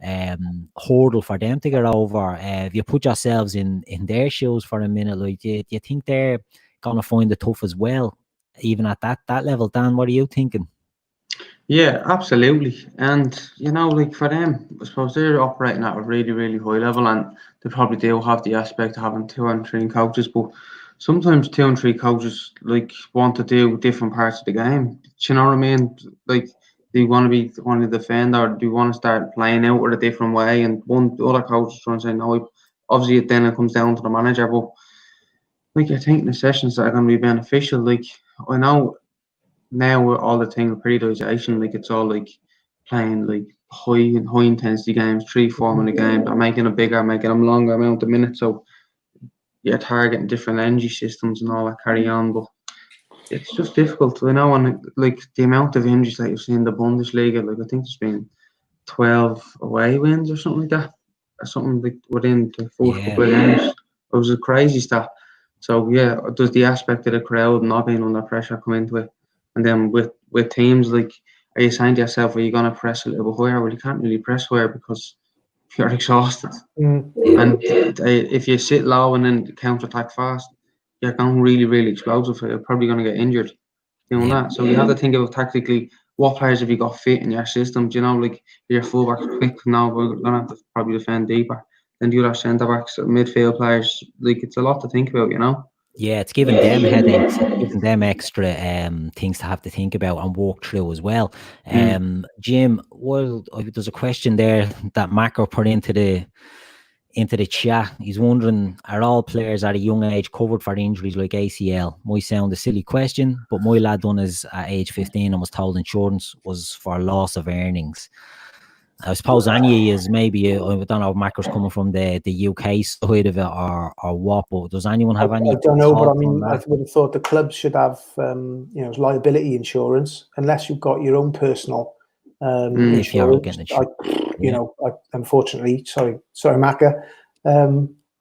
hurdle for them to get over. If you put yourselves in their shoes for a minute, like, do you think they're going to find it tough as well, even at that level? Dan, what are you thinking? Yeah, absolutely. And, you know, like for them, I suppose they're operating at a really, really high level, and they probably do have the aspect of having 2 and 3 coaches, but sometimes 2 and 3 coaches like want to do different parts of the game. Do you know what I mean? Like, do you want to be on the defender, or do you want to start playing out with a different way? And the other coach is trying to say no. Obviously, then it comes down to the manager. But like, I think the sessions that are going to be beneficial. Like, I know now with all the thing of periodization, like it's all like playing like high intensity games, 3-4 minute games, or making them bigger, making them longer amount of minutes. So you're targeting different energy systems and all that carry on, but it's just difficult, you know. And like the amount of injuries that you've seen in the Bundesliga, like I think there's been 12 away wins or something like that, or something like within the first couple of games. It was a crazy stat. So yeah, does the aspect of the crowd not being under pressure come into it? And then with teams, like, are you saying to yourself, are you going to press a little bit higher? Well, you can't really press higher because you're exhausted. And if you sit low and then counter attack fast, you're going really, really explosive. You're probably going to get injured doing that. So you have to think of tactically, what players have you got fit in your system? Do you know, like, your fullbacks quick? Now we're going to have to probably defend deeper. Then the other centre backs, midfield players, like, it's a lot to think about, you know. Yeah, it's giving them headaches, it's giving them extra things to have to think about and walk through as well. Jim, well, there's a question there that Macro put into the chat. He's wondering, are all players at a young age covered for injuries like ACL? Might sound a silly question, but my lad done his at age 15 and was told insurance was for loss of earnings. I suppose Anya is maybe, I don't know if Macro's coming from the UK side of it or what, but does anyone have any? I don't know, but I mean, I would have thought the clubs should have, liability insurance, unless you've got your own personal insurance. Unfortunately, sorry, Macca.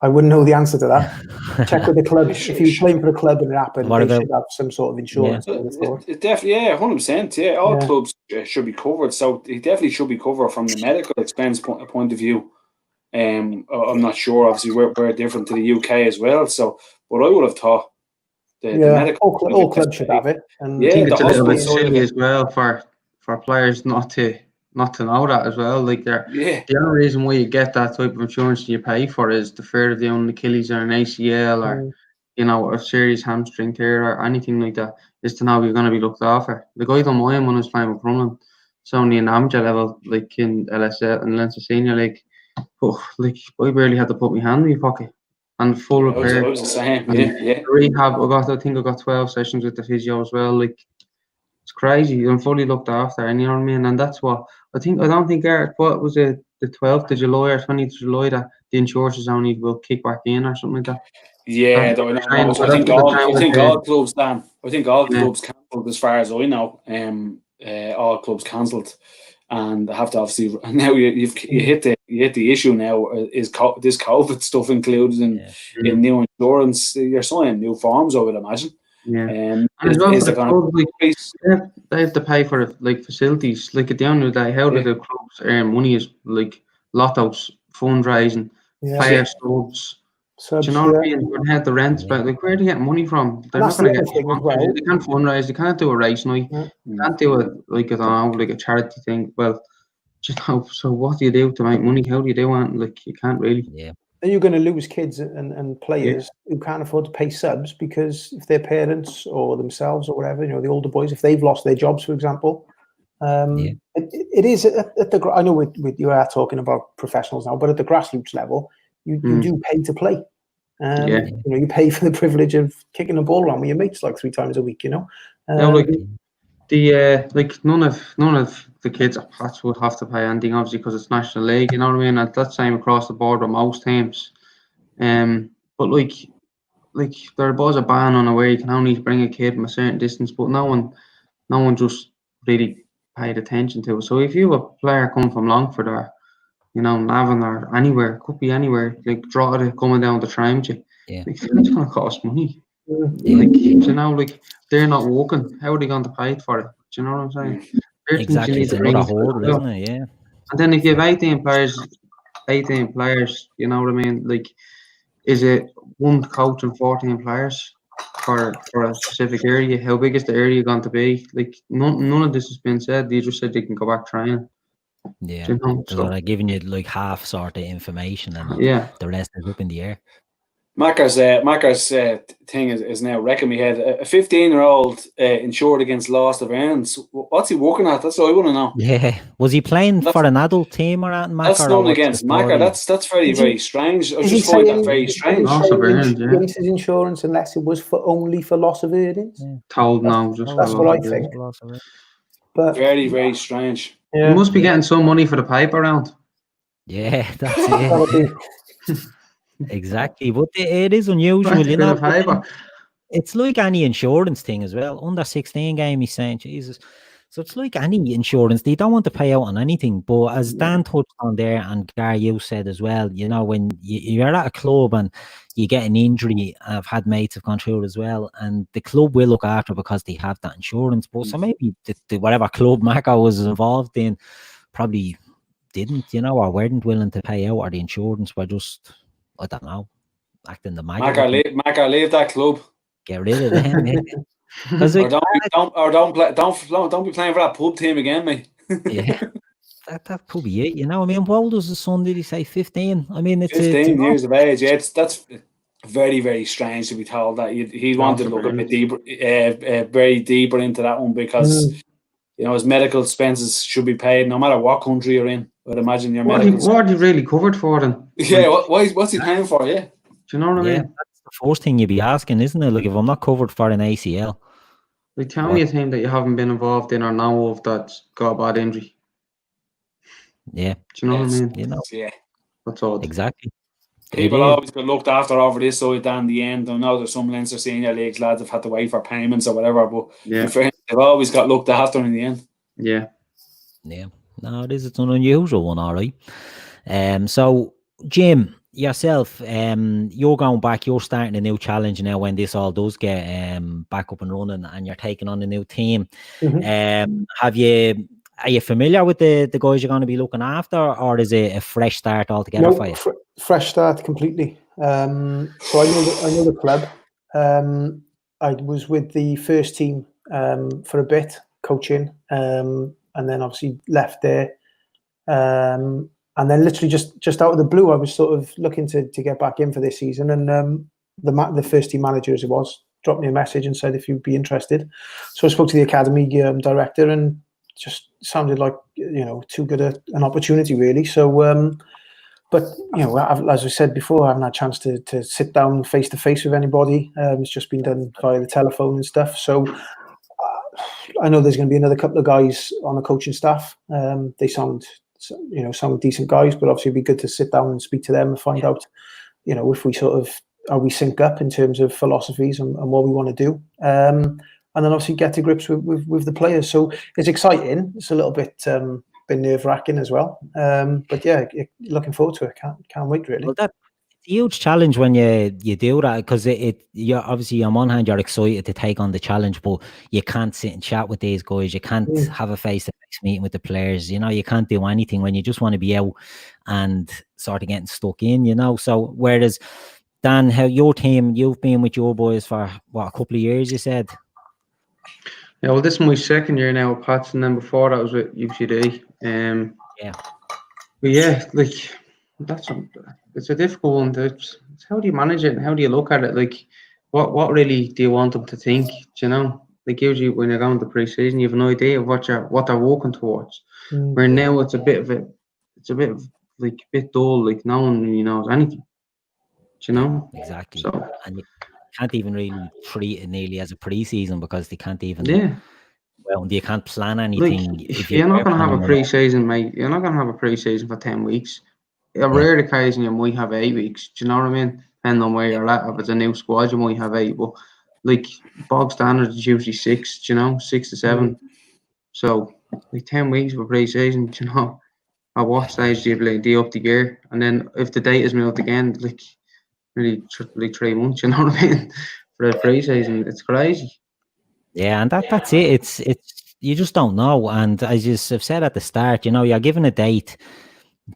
I wouldn't know the answer to that. Check with the club. If you're playing for a club and it happened, What they about- should have some sort of insurance. I would have thought. It definitely, yeah, 100%. Yeah, all Yeah. clubs should be covered. So it definitely should be covered from the medical expense point of view. I'm not sure. Obviously, we're different to the UK as well. So, but I would have thought the medical. All clubs should have it. And I think it's a little bit hospital silly as well for players not to know that as well. Like the only reason why you get that type of insurance you pay for is the fear of the own Achilles or an ACL or a serious hamstring tear or anything like that, is to know you're going to be looked after. The guy don't mind when I was playing with Crumlin. It's only an amateur level, like in LSL and Leinster Senior League. But like I barely had to put my hand in my pocket and full repair. I was the same. Rehab. I think I got 12 sessions with the physio as well. Like, it's crazy. I'm fully looked after, and you know what I mean. And that's what I think. I don't think what was it, the 12th of July or 20th of July, that the insurance only will kick back in or something like that. Yeah, I think all clubs, Dan. I think all clubs cancelled, as far as I know. All clubs cancelled, and I have to obviously now you hit the issue now. Is this COVID stuff included in new insurance? You're signing new forms, I would imagine. Yeah, and as well for the clubs, like, they have to pay for like facilities. Like at the end of the day, how do the clubs earn money? Is like lottos, fundraising, player subs. Do you know what I mean? They had the rents, but like, where are they getting money from? They're not going to get sponsors. They can't fundraise. They can't do a race night. They can't do it like, I don't know, like a charity thing. Well, so what do you do to make money? How do you do it? Like, you can't really. Yeah. Then you're going to lose kids and players who can't afford to pay subs, because if their parents or themselves or whatever, the older boys, if they've lost their jobs, for example, it is at the. I know you are talking about professionals now, but at the grassroots level, you do pay to play. You pay for the privilege of kicking a ball around with your mates like 3 times a week. Like none of the kids at Pats would have to pay anything, obviously, because it's National League. You know what I mean? And that's the same across the board with most teams. But like there was a ban on it where you can only bring a kid from a certain distance, but no one just really paid attention to it. So if you have a player coming from Longford or Navan or anywhere, could be anywhere, like Drogheda coming down the train with you, like, it's going to cost money. Like they're not working. How are they going to pay for it? Do you know what I'm saying? Exactly, it's another hurdle, isn't it? Yeah. And then if you have 18 players, you know what I mean? Like, is it one coach and 14 players for a specific area? How big is the area going to be? Like, none of this has been said. They just said they can go back training. Yeah, so they're giving you like half sort of information, and the rest is up in the air. Macca's thing is now wrecking me head. A 15-year-old insured against loss of earnings. What's he working at? That's what I want to know. Yeah, was he playing for an adult team or anything? That's not against Macca. That's very, very strange. I just find that very strange. Loss of earnings, his insurance, unless it was only for loss of earnings. Told no, that's what I think. But very, very strange. You must be getting some money for the paper round. Yeah, that's it. Exactly, but it is unusual, it's like any insurance thing as well. Under 16 game, he's saying, Jesus. So it's like any insurance. They don't want to pay out on anything. But as Dan touched on there, and Gar, you said as well, when you're at a club and you get an injury, I've had mates have gone through it as well, and the club will look after because they have that insurance. But so maybe the whatever club Macca was involved in probably didn't, or weren't willing to pay out, or the insurance were just, I don't know, acting the maggot. Macca, leave that club. Get rid of them. Or don't be playing for that pub team again, mate. Yeah, that could be it. I mean, what old was his son? Did he say 15? I mean, it's 15 years of age. Yeah, that's very, very strange to be told that. He wanted to look a bit deeper, very deeper into that one, because his medical expenses should be paid no matter what country you're in. I'd imagine your medical. What are you really covered for then? Yeah, what's he paying for? Yeah, do you know what I mean? That's the first thing you'd be asking, isn't it? Like, if I'm not covered for an ACL, like, tell me a team that you haven't been involved in or know of that's got a bad injury. Yeah, do you know what I mean? Yeah, that's all. Exactly. People always get looked after over this side down the end. I know there's some Leinster Senior Leagues lads have had to wait for payments or whatever, but they've always got looked after in the end. Yeah. No, it's an unusual one, all right. So Jim, yourself, you're going back, you're starting a new challenge now when this all does get back up and running, and you're taking on a new team. Are you familiar with the guys you're going to be looking after, or is it a fresh start altogether for you? Fresh start completely. So I know the club. I was with the first team for a bit, coaching, and then obviously left there. And then literally just out of the blue, I was sort of looking to get back in for this season, and the first team manager, as it was, dropped me a message and said if you'd be interested. So I spoke to the academy director, and just sounded like, you know, too good an opportunity, really. So, but you know, as I said before, I haven't had a chance to sit down face to face with anybody. It's just been done via the telephone and stuff. So I know there's going to be another couple of guys on the coaching staff. They sound decent guys, but obviously it'd be good to sit down and speak to them and find out, you know, if we sort of, are we sync up in terms of philosophies and what we want to do. And then obviously get to grips with the players. So it's exciting. It's a little bit nerve-wracking as well. But yeah, looking forward to it. Can't wait, really. Well, that's a huge challenge when you do that, because you're obviously, on one hand you're excited to take on the challenge, but you can't sit and chat with these guys. You can't have a face-to-face meeting with the players. You know, you can't do anything when you just want to be out and sort of getting stuck in, you know. So whereas, Dan, how your team, you've been with your boys for what, a couple of years, you said? Yeah, well, this is my second year now with Pats, and then before that was with UCD. Yeah. But yeah, like, it's a difficult one. It's how do you manage it and how do you look at it? Like, what really do you want them to think? Do you know? Like, usually when you're going to pre-season, you have no idea of what they're working towards. Where now it's a bit dull, like no one really knows anything. Do you know? Exactly. So, and you can't even really treat it nearly as a pre-season, because they can't even. Yeah. Well, you can't plan anything. Like, if you're not going to have a pre-season, mate, you're not going to have a pre-season for 10 weeks. A rare occasion, you might have 8 weeks. Do you know what I mean? Depending on where you're at. If it's a new squad, you might have 8. But, like, bog standard is usually 6, do you know? 6 to 7. So, like, 10 weeks for pre-season, do you know? At what stage do you up the gear? And then if the date is moved again, like, really, like 3 months, you know what I mean? For the pre-season, it's crazy. Yeah, and that's it. It's you just don't know. And as you have said at the start, you know, you're given a date,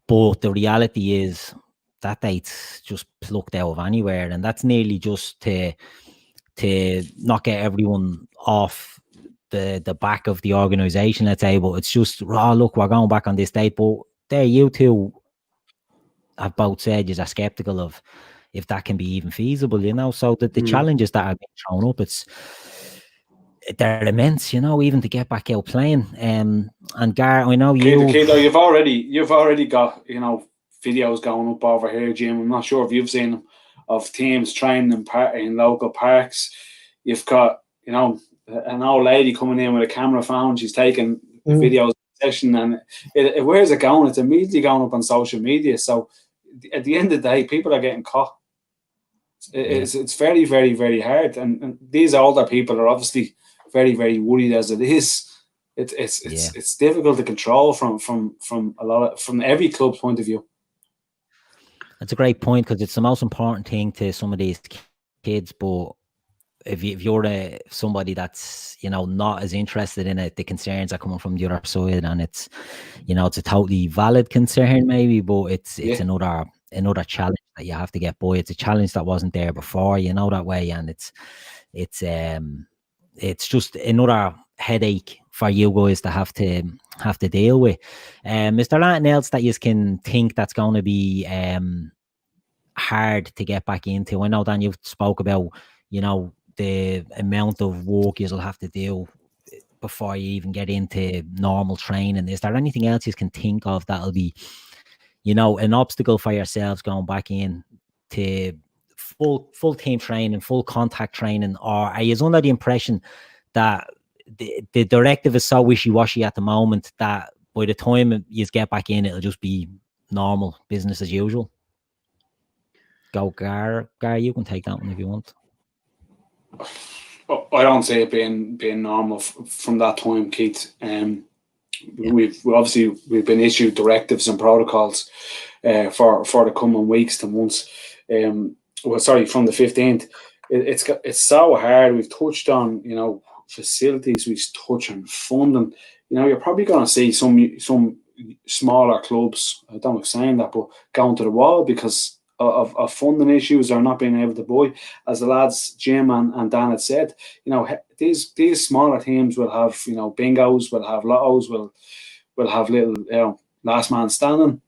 but the reality is that date's just plucked out of anywhere, and that's nearly just to not get everyone off the back of the organization, let's say. But it's just, look, we're going back on this date. But there, you two have both said you're skeptical of if that can be even feasible, you know. So the challenges that have been thrown up, they're immense, you know, even to get back out playing. And Gar, I know you've already got, you know, videos going up over here, Jim. I'm not sure if you've seen them, of teams training in local parks. You've got, you know, an old lady coming in with a camera phone. She's taking videos of the session, and where's it going? It's immediately going up on social media. So at the end of the day, people are getting caught. It's very, very, very hard. And these older people are obviously very, very worried as it is. It's difficult to control from every club's point of view. That's a great point, because it's the most important thing to some of these kids. But if you're somebody that's, you know, not as interested in it, the concerns are coming from the other side, and it's, you know, it's a totally valid concern maybe, but it's another challenge that you have to get by. It's a challenge that wasn't there before, you know, that way, and it's just another headache for you guys to have to deal with. Is there anything else that you can think that's going to be hard to get back into? I know, Dan, you spoke about, you know, the amount of work you'll have to do before you even get into normal training. Is there anything else you can think of that'll be, you know, an obstacle for yourselves going back in to full team training, full contact training? Or are you under the impression that the directive is so wishy-washy at the moment that by the time you get back in, it'll just be normal business as usual? Go, Gar, you can take that one if you want. I don't see it being normal from that time, Keith. we've been issued directives and protocols for the coming weeks to months. From the 15th. It's so hard. We've touched on, facilities. We've touched on funding. You're probably going to see some smaller clubs. I don't like saying that, but going to the wall because of funding issues or not being able to buy. As the lads Jim and Dan had said, these smaller teams will have bingos, will have lottos, will have little last man standing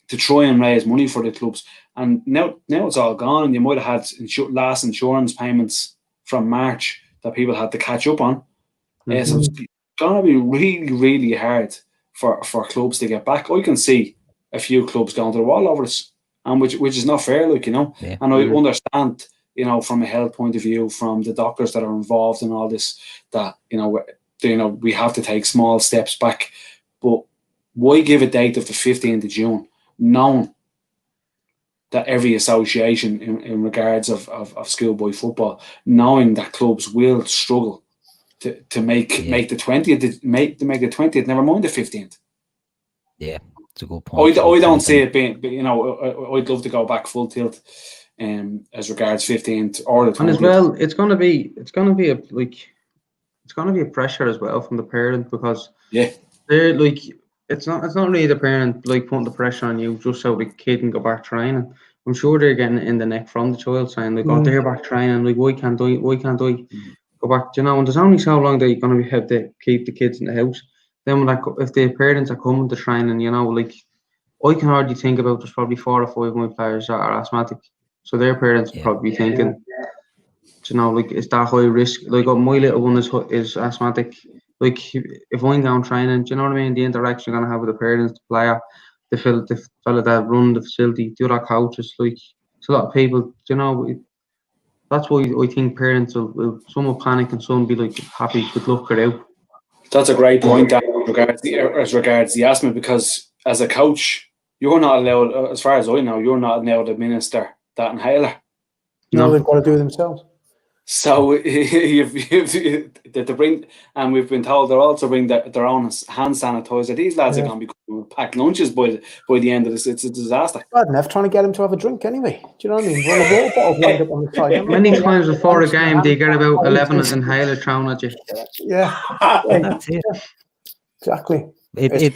to try and raise money for the clubs. And now it's all gone, and you might have had last insurance payments from March that people had to catch up on. Mm-hmm. So it's going to be really, really hard for clubs to get back. I can see a few clubs going to the wall over this, and which is not fair, Yeah. And I understand, from a health point of view, from the doctors that are involved in all this, that we have to take small steps back. But why give a date of the 15th of June, knowing that every association in regards of schoolboy football, knowing that clubs will struggle to make the 20th, make the 20th, never mind the 15th. Yeah, it's a good point. I don't see it being, I'd love to go back full tilt as regards 15th or the 20th. And as well, it's gonna be a pressure as well from the parent, because they're it's not really the parent putting the pressure on you just so the kid can go back training. I'm sure they're getting it in the neck from the child saying they're back training, why can't I go back, and there's only so long that you're going to have to keep the kids in the house. Then if the parents are coming to training, I can hardly think about, there's probably 4 or 5 of my players that are asthmatic, so their parents will probably be thinking, is that high risk? My little one is asthmatic. If I'm going training, do you know what I mean? The interaction you're gonna have with the parents, the player, the fella that run the facility, the other coaches, it's a lot of people. That's why I think parents will some will panic and some will be happy, good luck, get out. That's a great point as regards the asthma, because as a coach, you're not allowed, as far as I know, you're not allowed to administer that inhaler. No, they've got to do it themselves. So to bring, and we've been told they're also bring their own hand sanitizer. These lads are going to be packed lunches by the end of this. It's a disaster. Bad enough trying to get them to have a drink anyway. Do you know what I mean? Run a water bottle lined up on the side. Many times before a game, they get about 11 inhalers thrown at you. Yeah. That's it. Exactly. It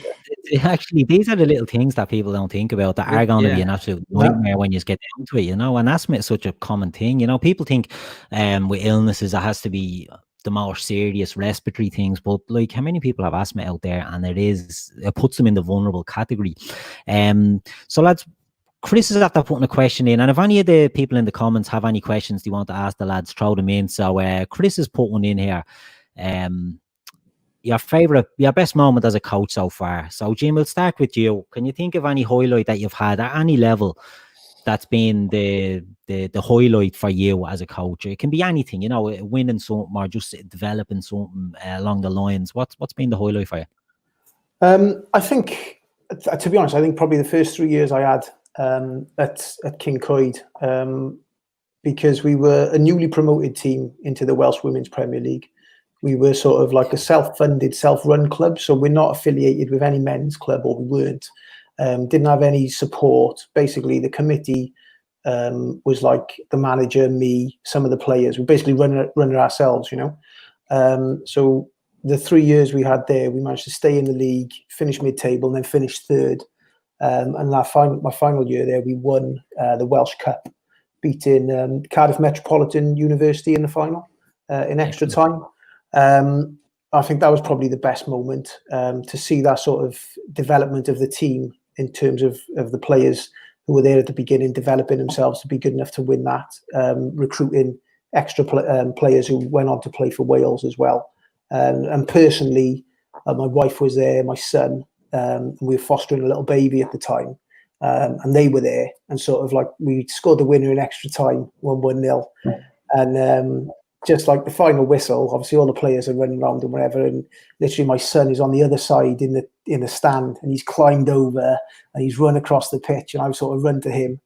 actually, these are the little things that people don't think about that are going to be an absolute nightmare when you get down to it, and asthma is such a common thing. People think with illnesses it has to be the more serious respiratory things, but how many people have asthma out there, and it puts them in the vulnerable category. So lads, Chris is after putting a question in, and if any of the people in the comments have any questions they want to ask the lads, throw them in. So Chris has put one in here. Your best moment as a coach so far. So Jim, we'll start with you. Can you think of any highlight that you've had at any level that's been the highlight for you as a coach? It can be anything, winning something or just developing something along the lines. What's been the highlight for you? I think, to be honest, I think probably the first 3 years I had at Kincoid, because we were a newly promoted team into the Welsh Women's Premier League. We were sort of like a self-funded, self-run club, so we're not affiliated with any men's club, or we weren't. Didn't have any support. Basically, the committee was like the manager, me, some of the players. We basically run it ourselves, So the 3 years we had there, we managed to stay in the league, finish mid-table, and then finish third. And my final year there, we won the Welsh Cup, beating Cardiff Metropolitan University in the final in extra time. I think that was probably the best moment to see that sort of development of the team in terms of the players who were there at the beginning, developing themselves to be good enough to win that, recruiting extra players who went on to play for Wales as well. And personally, my wife was there, my son, we were fostering a little baby at the time, and they were there, and sort of we scored the winner in extra time, 1-0, and just like the final whistle, obviously all the players are running around and whatever, and literally my son is on the other side in the stand, and he's climbed over and he's run across the pitch, and I sort of run to him,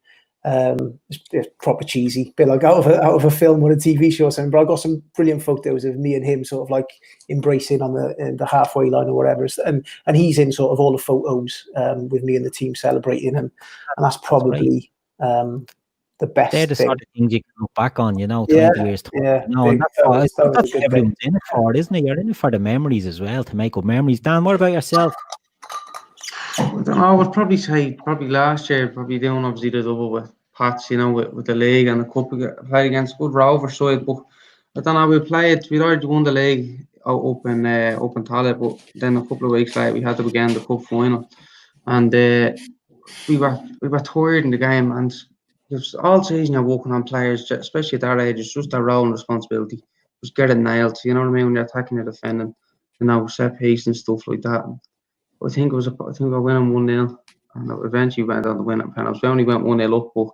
It's proper cheesy, bit like out of a film or a TV show or something. But I got some brilliant photos of me and him sort of like embracing on the halfway line or whatever, and he's in sort of all the photos with me and the team celebrating, and that's probably the best. They're the thing. sort of things you can look back on, 20 years time. Yeah, and that's what everyone's in it for, isn't it? You're in it for the memories as well, to make up memories. Dan, what about yourself? I would probably say last year, probably doing obviously the double with Pats, with the league and the cup. We played against a good Rover side, but I don't know, we'd already won the league up in Tallaght, but then a couple of weeks later we had to begin the cup final, and we were tired in the game, and it's all season you're working on players, especially at that age. It's just their role and responsibility. Just get it nailed, you know what I mean, when you're attacking and defending, set piece and stuff like that. I think we were winning 1-0, and eventually went on to win at penalties. We only went 1-0 up, but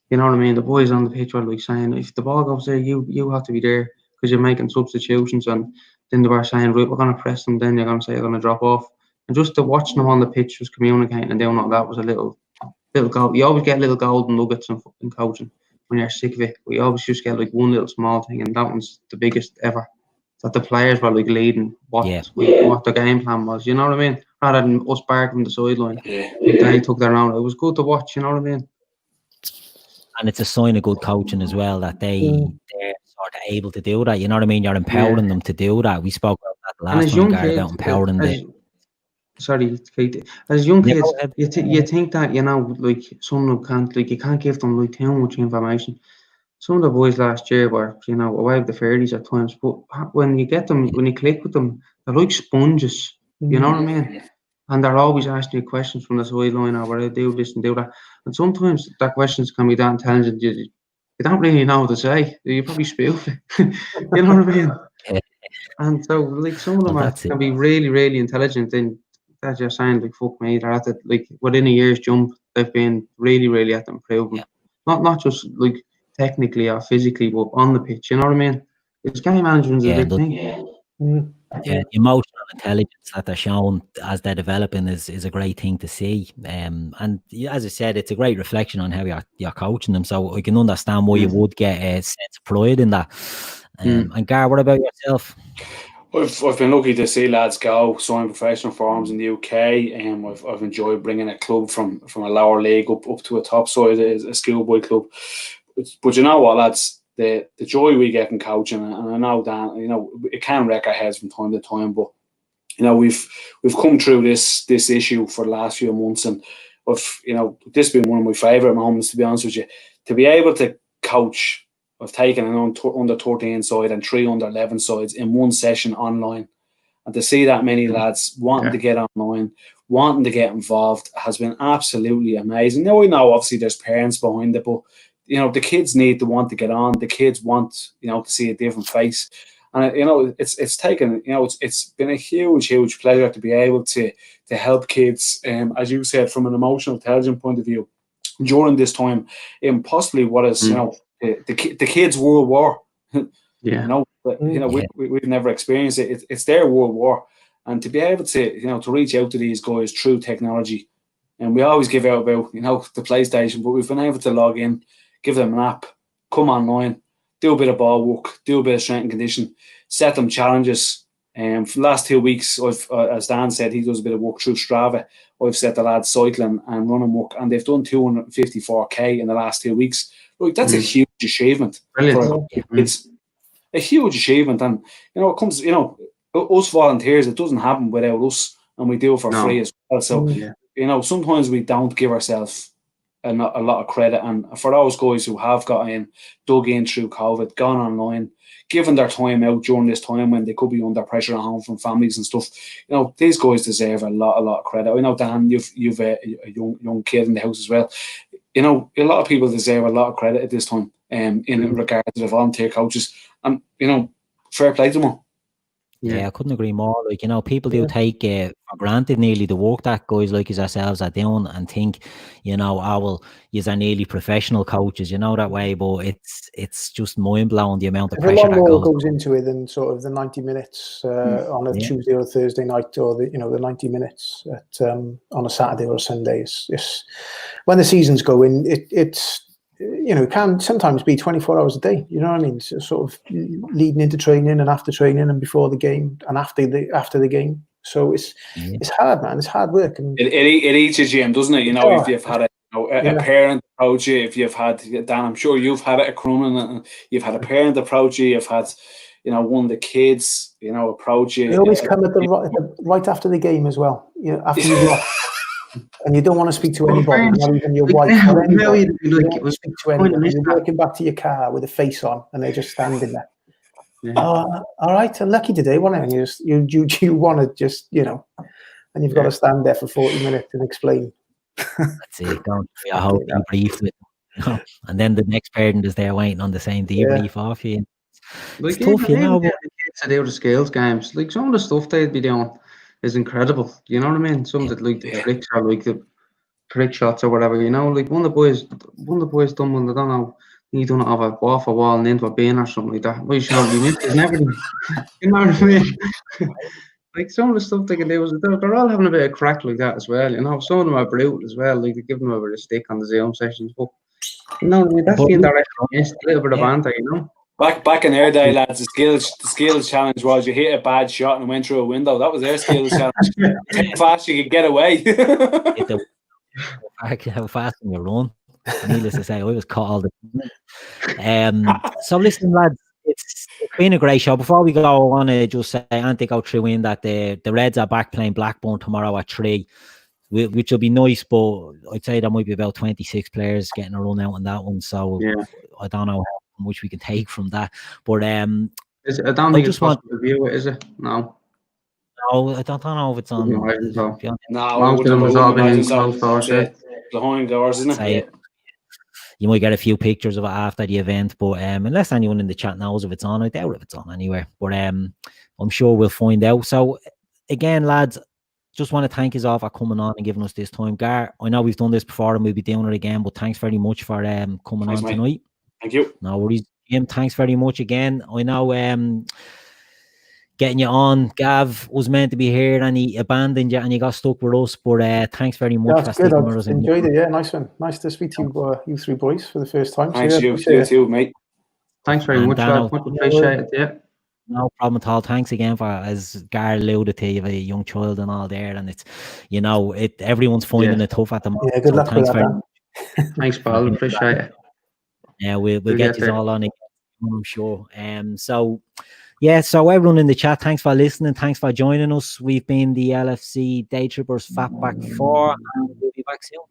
you know what I mean. The boys on the pitch were like saying, if the ball goes there, you have to be there because you're making substitutions. And then they were saying, right, we're going to press them. Then you're going to say you're going to drop off. And just to watching them on the pitch, was communicating and doing all that was a little goal. You always get little golden nuggets in coaching when you're sick of it. We always just get like one little small thing, and that one's the biggest ever. That the players were like leading what the game plan was, you know what I mean? Rather than us barking the sideline. They took their own. It was good to watch, you know what I mean? And it's a sign of good coaching as well that they're sort of able to do that, you know what I mean? You're empowering them to do that. We spoke about that last time, Gary, about empowering them. Sorry, Kate. As young kids, you think that, like some can't, like you can't give them like too much information. Some of the boys last year were, away with the fairies at times, but when you click with them, they're like sponges, you know what I mean? And they're always asking you questions from the sideline, or where they do this and do that. And sometimes the questions can be that intelligent, you don't really know what to say. You probably spoof it, you know what I mean? And so, like, some of them can be really, really intelligent, and as you're saying, like, fuck me, they're at it, like, within a year's jump, they've been really, really at the improvement. Not just, like, technically or physically, but on the pitch, you know what I mean? It's game management is a big thing. The emotional intelligence that they're shown as they're developing is a great thing to see. And as I said, it's a great reflection on how you're coaching them. So I can understand why you would get a sense of pride in that. And Gar, what about yourself? I've been lucky to see lads go sign professional forms in the UK. I've enjoyed bringing a club from a lower league up to a top side, a schoolboy club. But you know what, lads, the joy we get in coaching, and I know Dan, it can wreck our heads from time to time, but we've come through this issue for the last few months, and this has been one of my favourite moments, to be honest with you, to be able to coach. I've taken an under 13 side and 3 under 11 sides in one session online, and to see that many lads wanting to get online, wanting to get involved, has been absolutely amazing. Now we know obviously there's parents behind it, but the kids need to want to get on. The kids want, to see a different face. And, it's taken, it's been a huge pleasure to be able to help kids, as you said, from an emotional intelligence point of view, during this time, in possibly what is, the kids' World War. We've never experienced it. It's their World War. And to be able to, to reach out to these guys through technology, and we always give out about, the PlayStation, but we've been able to log in, give them an app, come online, do a bit of ball work, do a bit of strength and condition, set them challenges. For the last 2 weeks, I've, as Dan said, he does a bit of work through Strava. I've set the lads cycling and running work, and they've done 254k in the last 2 weeks. Look, that's a huge achievement. It's a huge achievement, and it comes, us volunteers, it doesn't happen without us, and we do it for free as well. So, sometimes we don't give ourselves a lot of credit, and for those guys who have got in, dug in through COVID, gone online, given their time out during this time when they could be under pressure at home from families and stuff, these guys deserve a lot of credit. I know, Dan, you've a young kid in the house as well. A lot of people deserve a lot of credit at this time, in regard to the volunteer coaches, and fair play to them. Yeah, I couldn't agree more. Like, people do take for granted nearly the work that guys like ourselves are doing, and think, yous are nearly professional coaches, that way. But it's just mind blowing the amount of pressure that that goes into it than sort of the 90 minutes on a Tuesday or Thursday night, or the 90 minutes at on a Saturday or a Sunday. It's when the season's going, it's you know, it can sometimes be 24 hours a day. You know what I mean? So sort of leading into training and after training and before the game and after the game. So it's hard, man. It's hard work. And it eats you, Jim, doesn't it? You know, if you've had a parent approach you, if you've had, Dan, I'm sure you've had it at Cronin, and you've had a parent approach you, you've had, you know, one of the kids, you know, approach you. They always come at right after the game as well. You know, after you've lost. And you don't want to speak to anybody, not even your wife. Or anybody. You don't want to speak to anybody. You're walking back to your car with a face on, and they're just standing there. Yeah. Oh, all right, lucky today, wasn't it? And you want to just, you know, and you've got to stand there for 40 minutes and explain. That's it. Don't hold and brief with, you know, and then the next parent is there waiting on the same debrief off you. It's tough, you know. The kids that do the skills games, like some of the stuff they'd be doing is incredible. You know what I mean? Some of the like the tricks or like the trick shots or whatever. You know, like one of the boys done one. I don't know. He done it off a wall and into a bin or something like that. Well, you know, it's never. You know what I mean? Like some of the stuff they can do, they're all having a bit of crack like that as well. You know, some of them are brutal as well. Like they give them a bit of stick on the Zoom sessions, but you know, that's the interaction. It's a little bit of banter, you know. Back in their day, lads, the skills challenge was you hit a bad shot and went through a window. That was their skills challenge. How fast you could get away. How fast can you run? Needless to say, I was caught all the time. So listen, lads, it's been a great show. Before we go, I want to just say, and they go through in that the Reds are back playing Blackburn tomorrow at 3, which will be nice, but I'd say there might be about 26 players getting a run out on that one. So I don't know how much we can take from that. But I don't think it's possible to view it, is it? No, I don't know if it's on. Behind doors, isn't it? You might get a few pictures of it after the event, but unless anyone in the chat knows if it's on, I doubt if it's on anywhere. But I'm sure we'll find out. So again, lads, just want to thank you all for coming on and giving us this time. Gar, I know we've done this before and we'll be doing it again, but thanks very much for coming on tonight. Thank you. No worries, Jim. Thanks very much again. I know getting you on, Gav was meant to be here and he abandoned you and you got stuck with us, but thanks very much for sticking with us. Enjoyed it, yeah, nice one. Nice to speak to you, you three boys, for the first time. Thanks, so, you too, mate. Thanks very much, much appreciated, No problem at all. Thanks again for, as Gar alluded to, you have a young child and all there, and it's, you know, everyone's finding it tough at the moment. Yeah, good luck with that. Thanks, Paul. Appreciate it. Yeah, we'll get you all on again, I'm sure. So everyone in the chat, thanks for listening. Thanks for joining us. We've been the LFC Daytrippers Fatback 4, and we'll be back soon.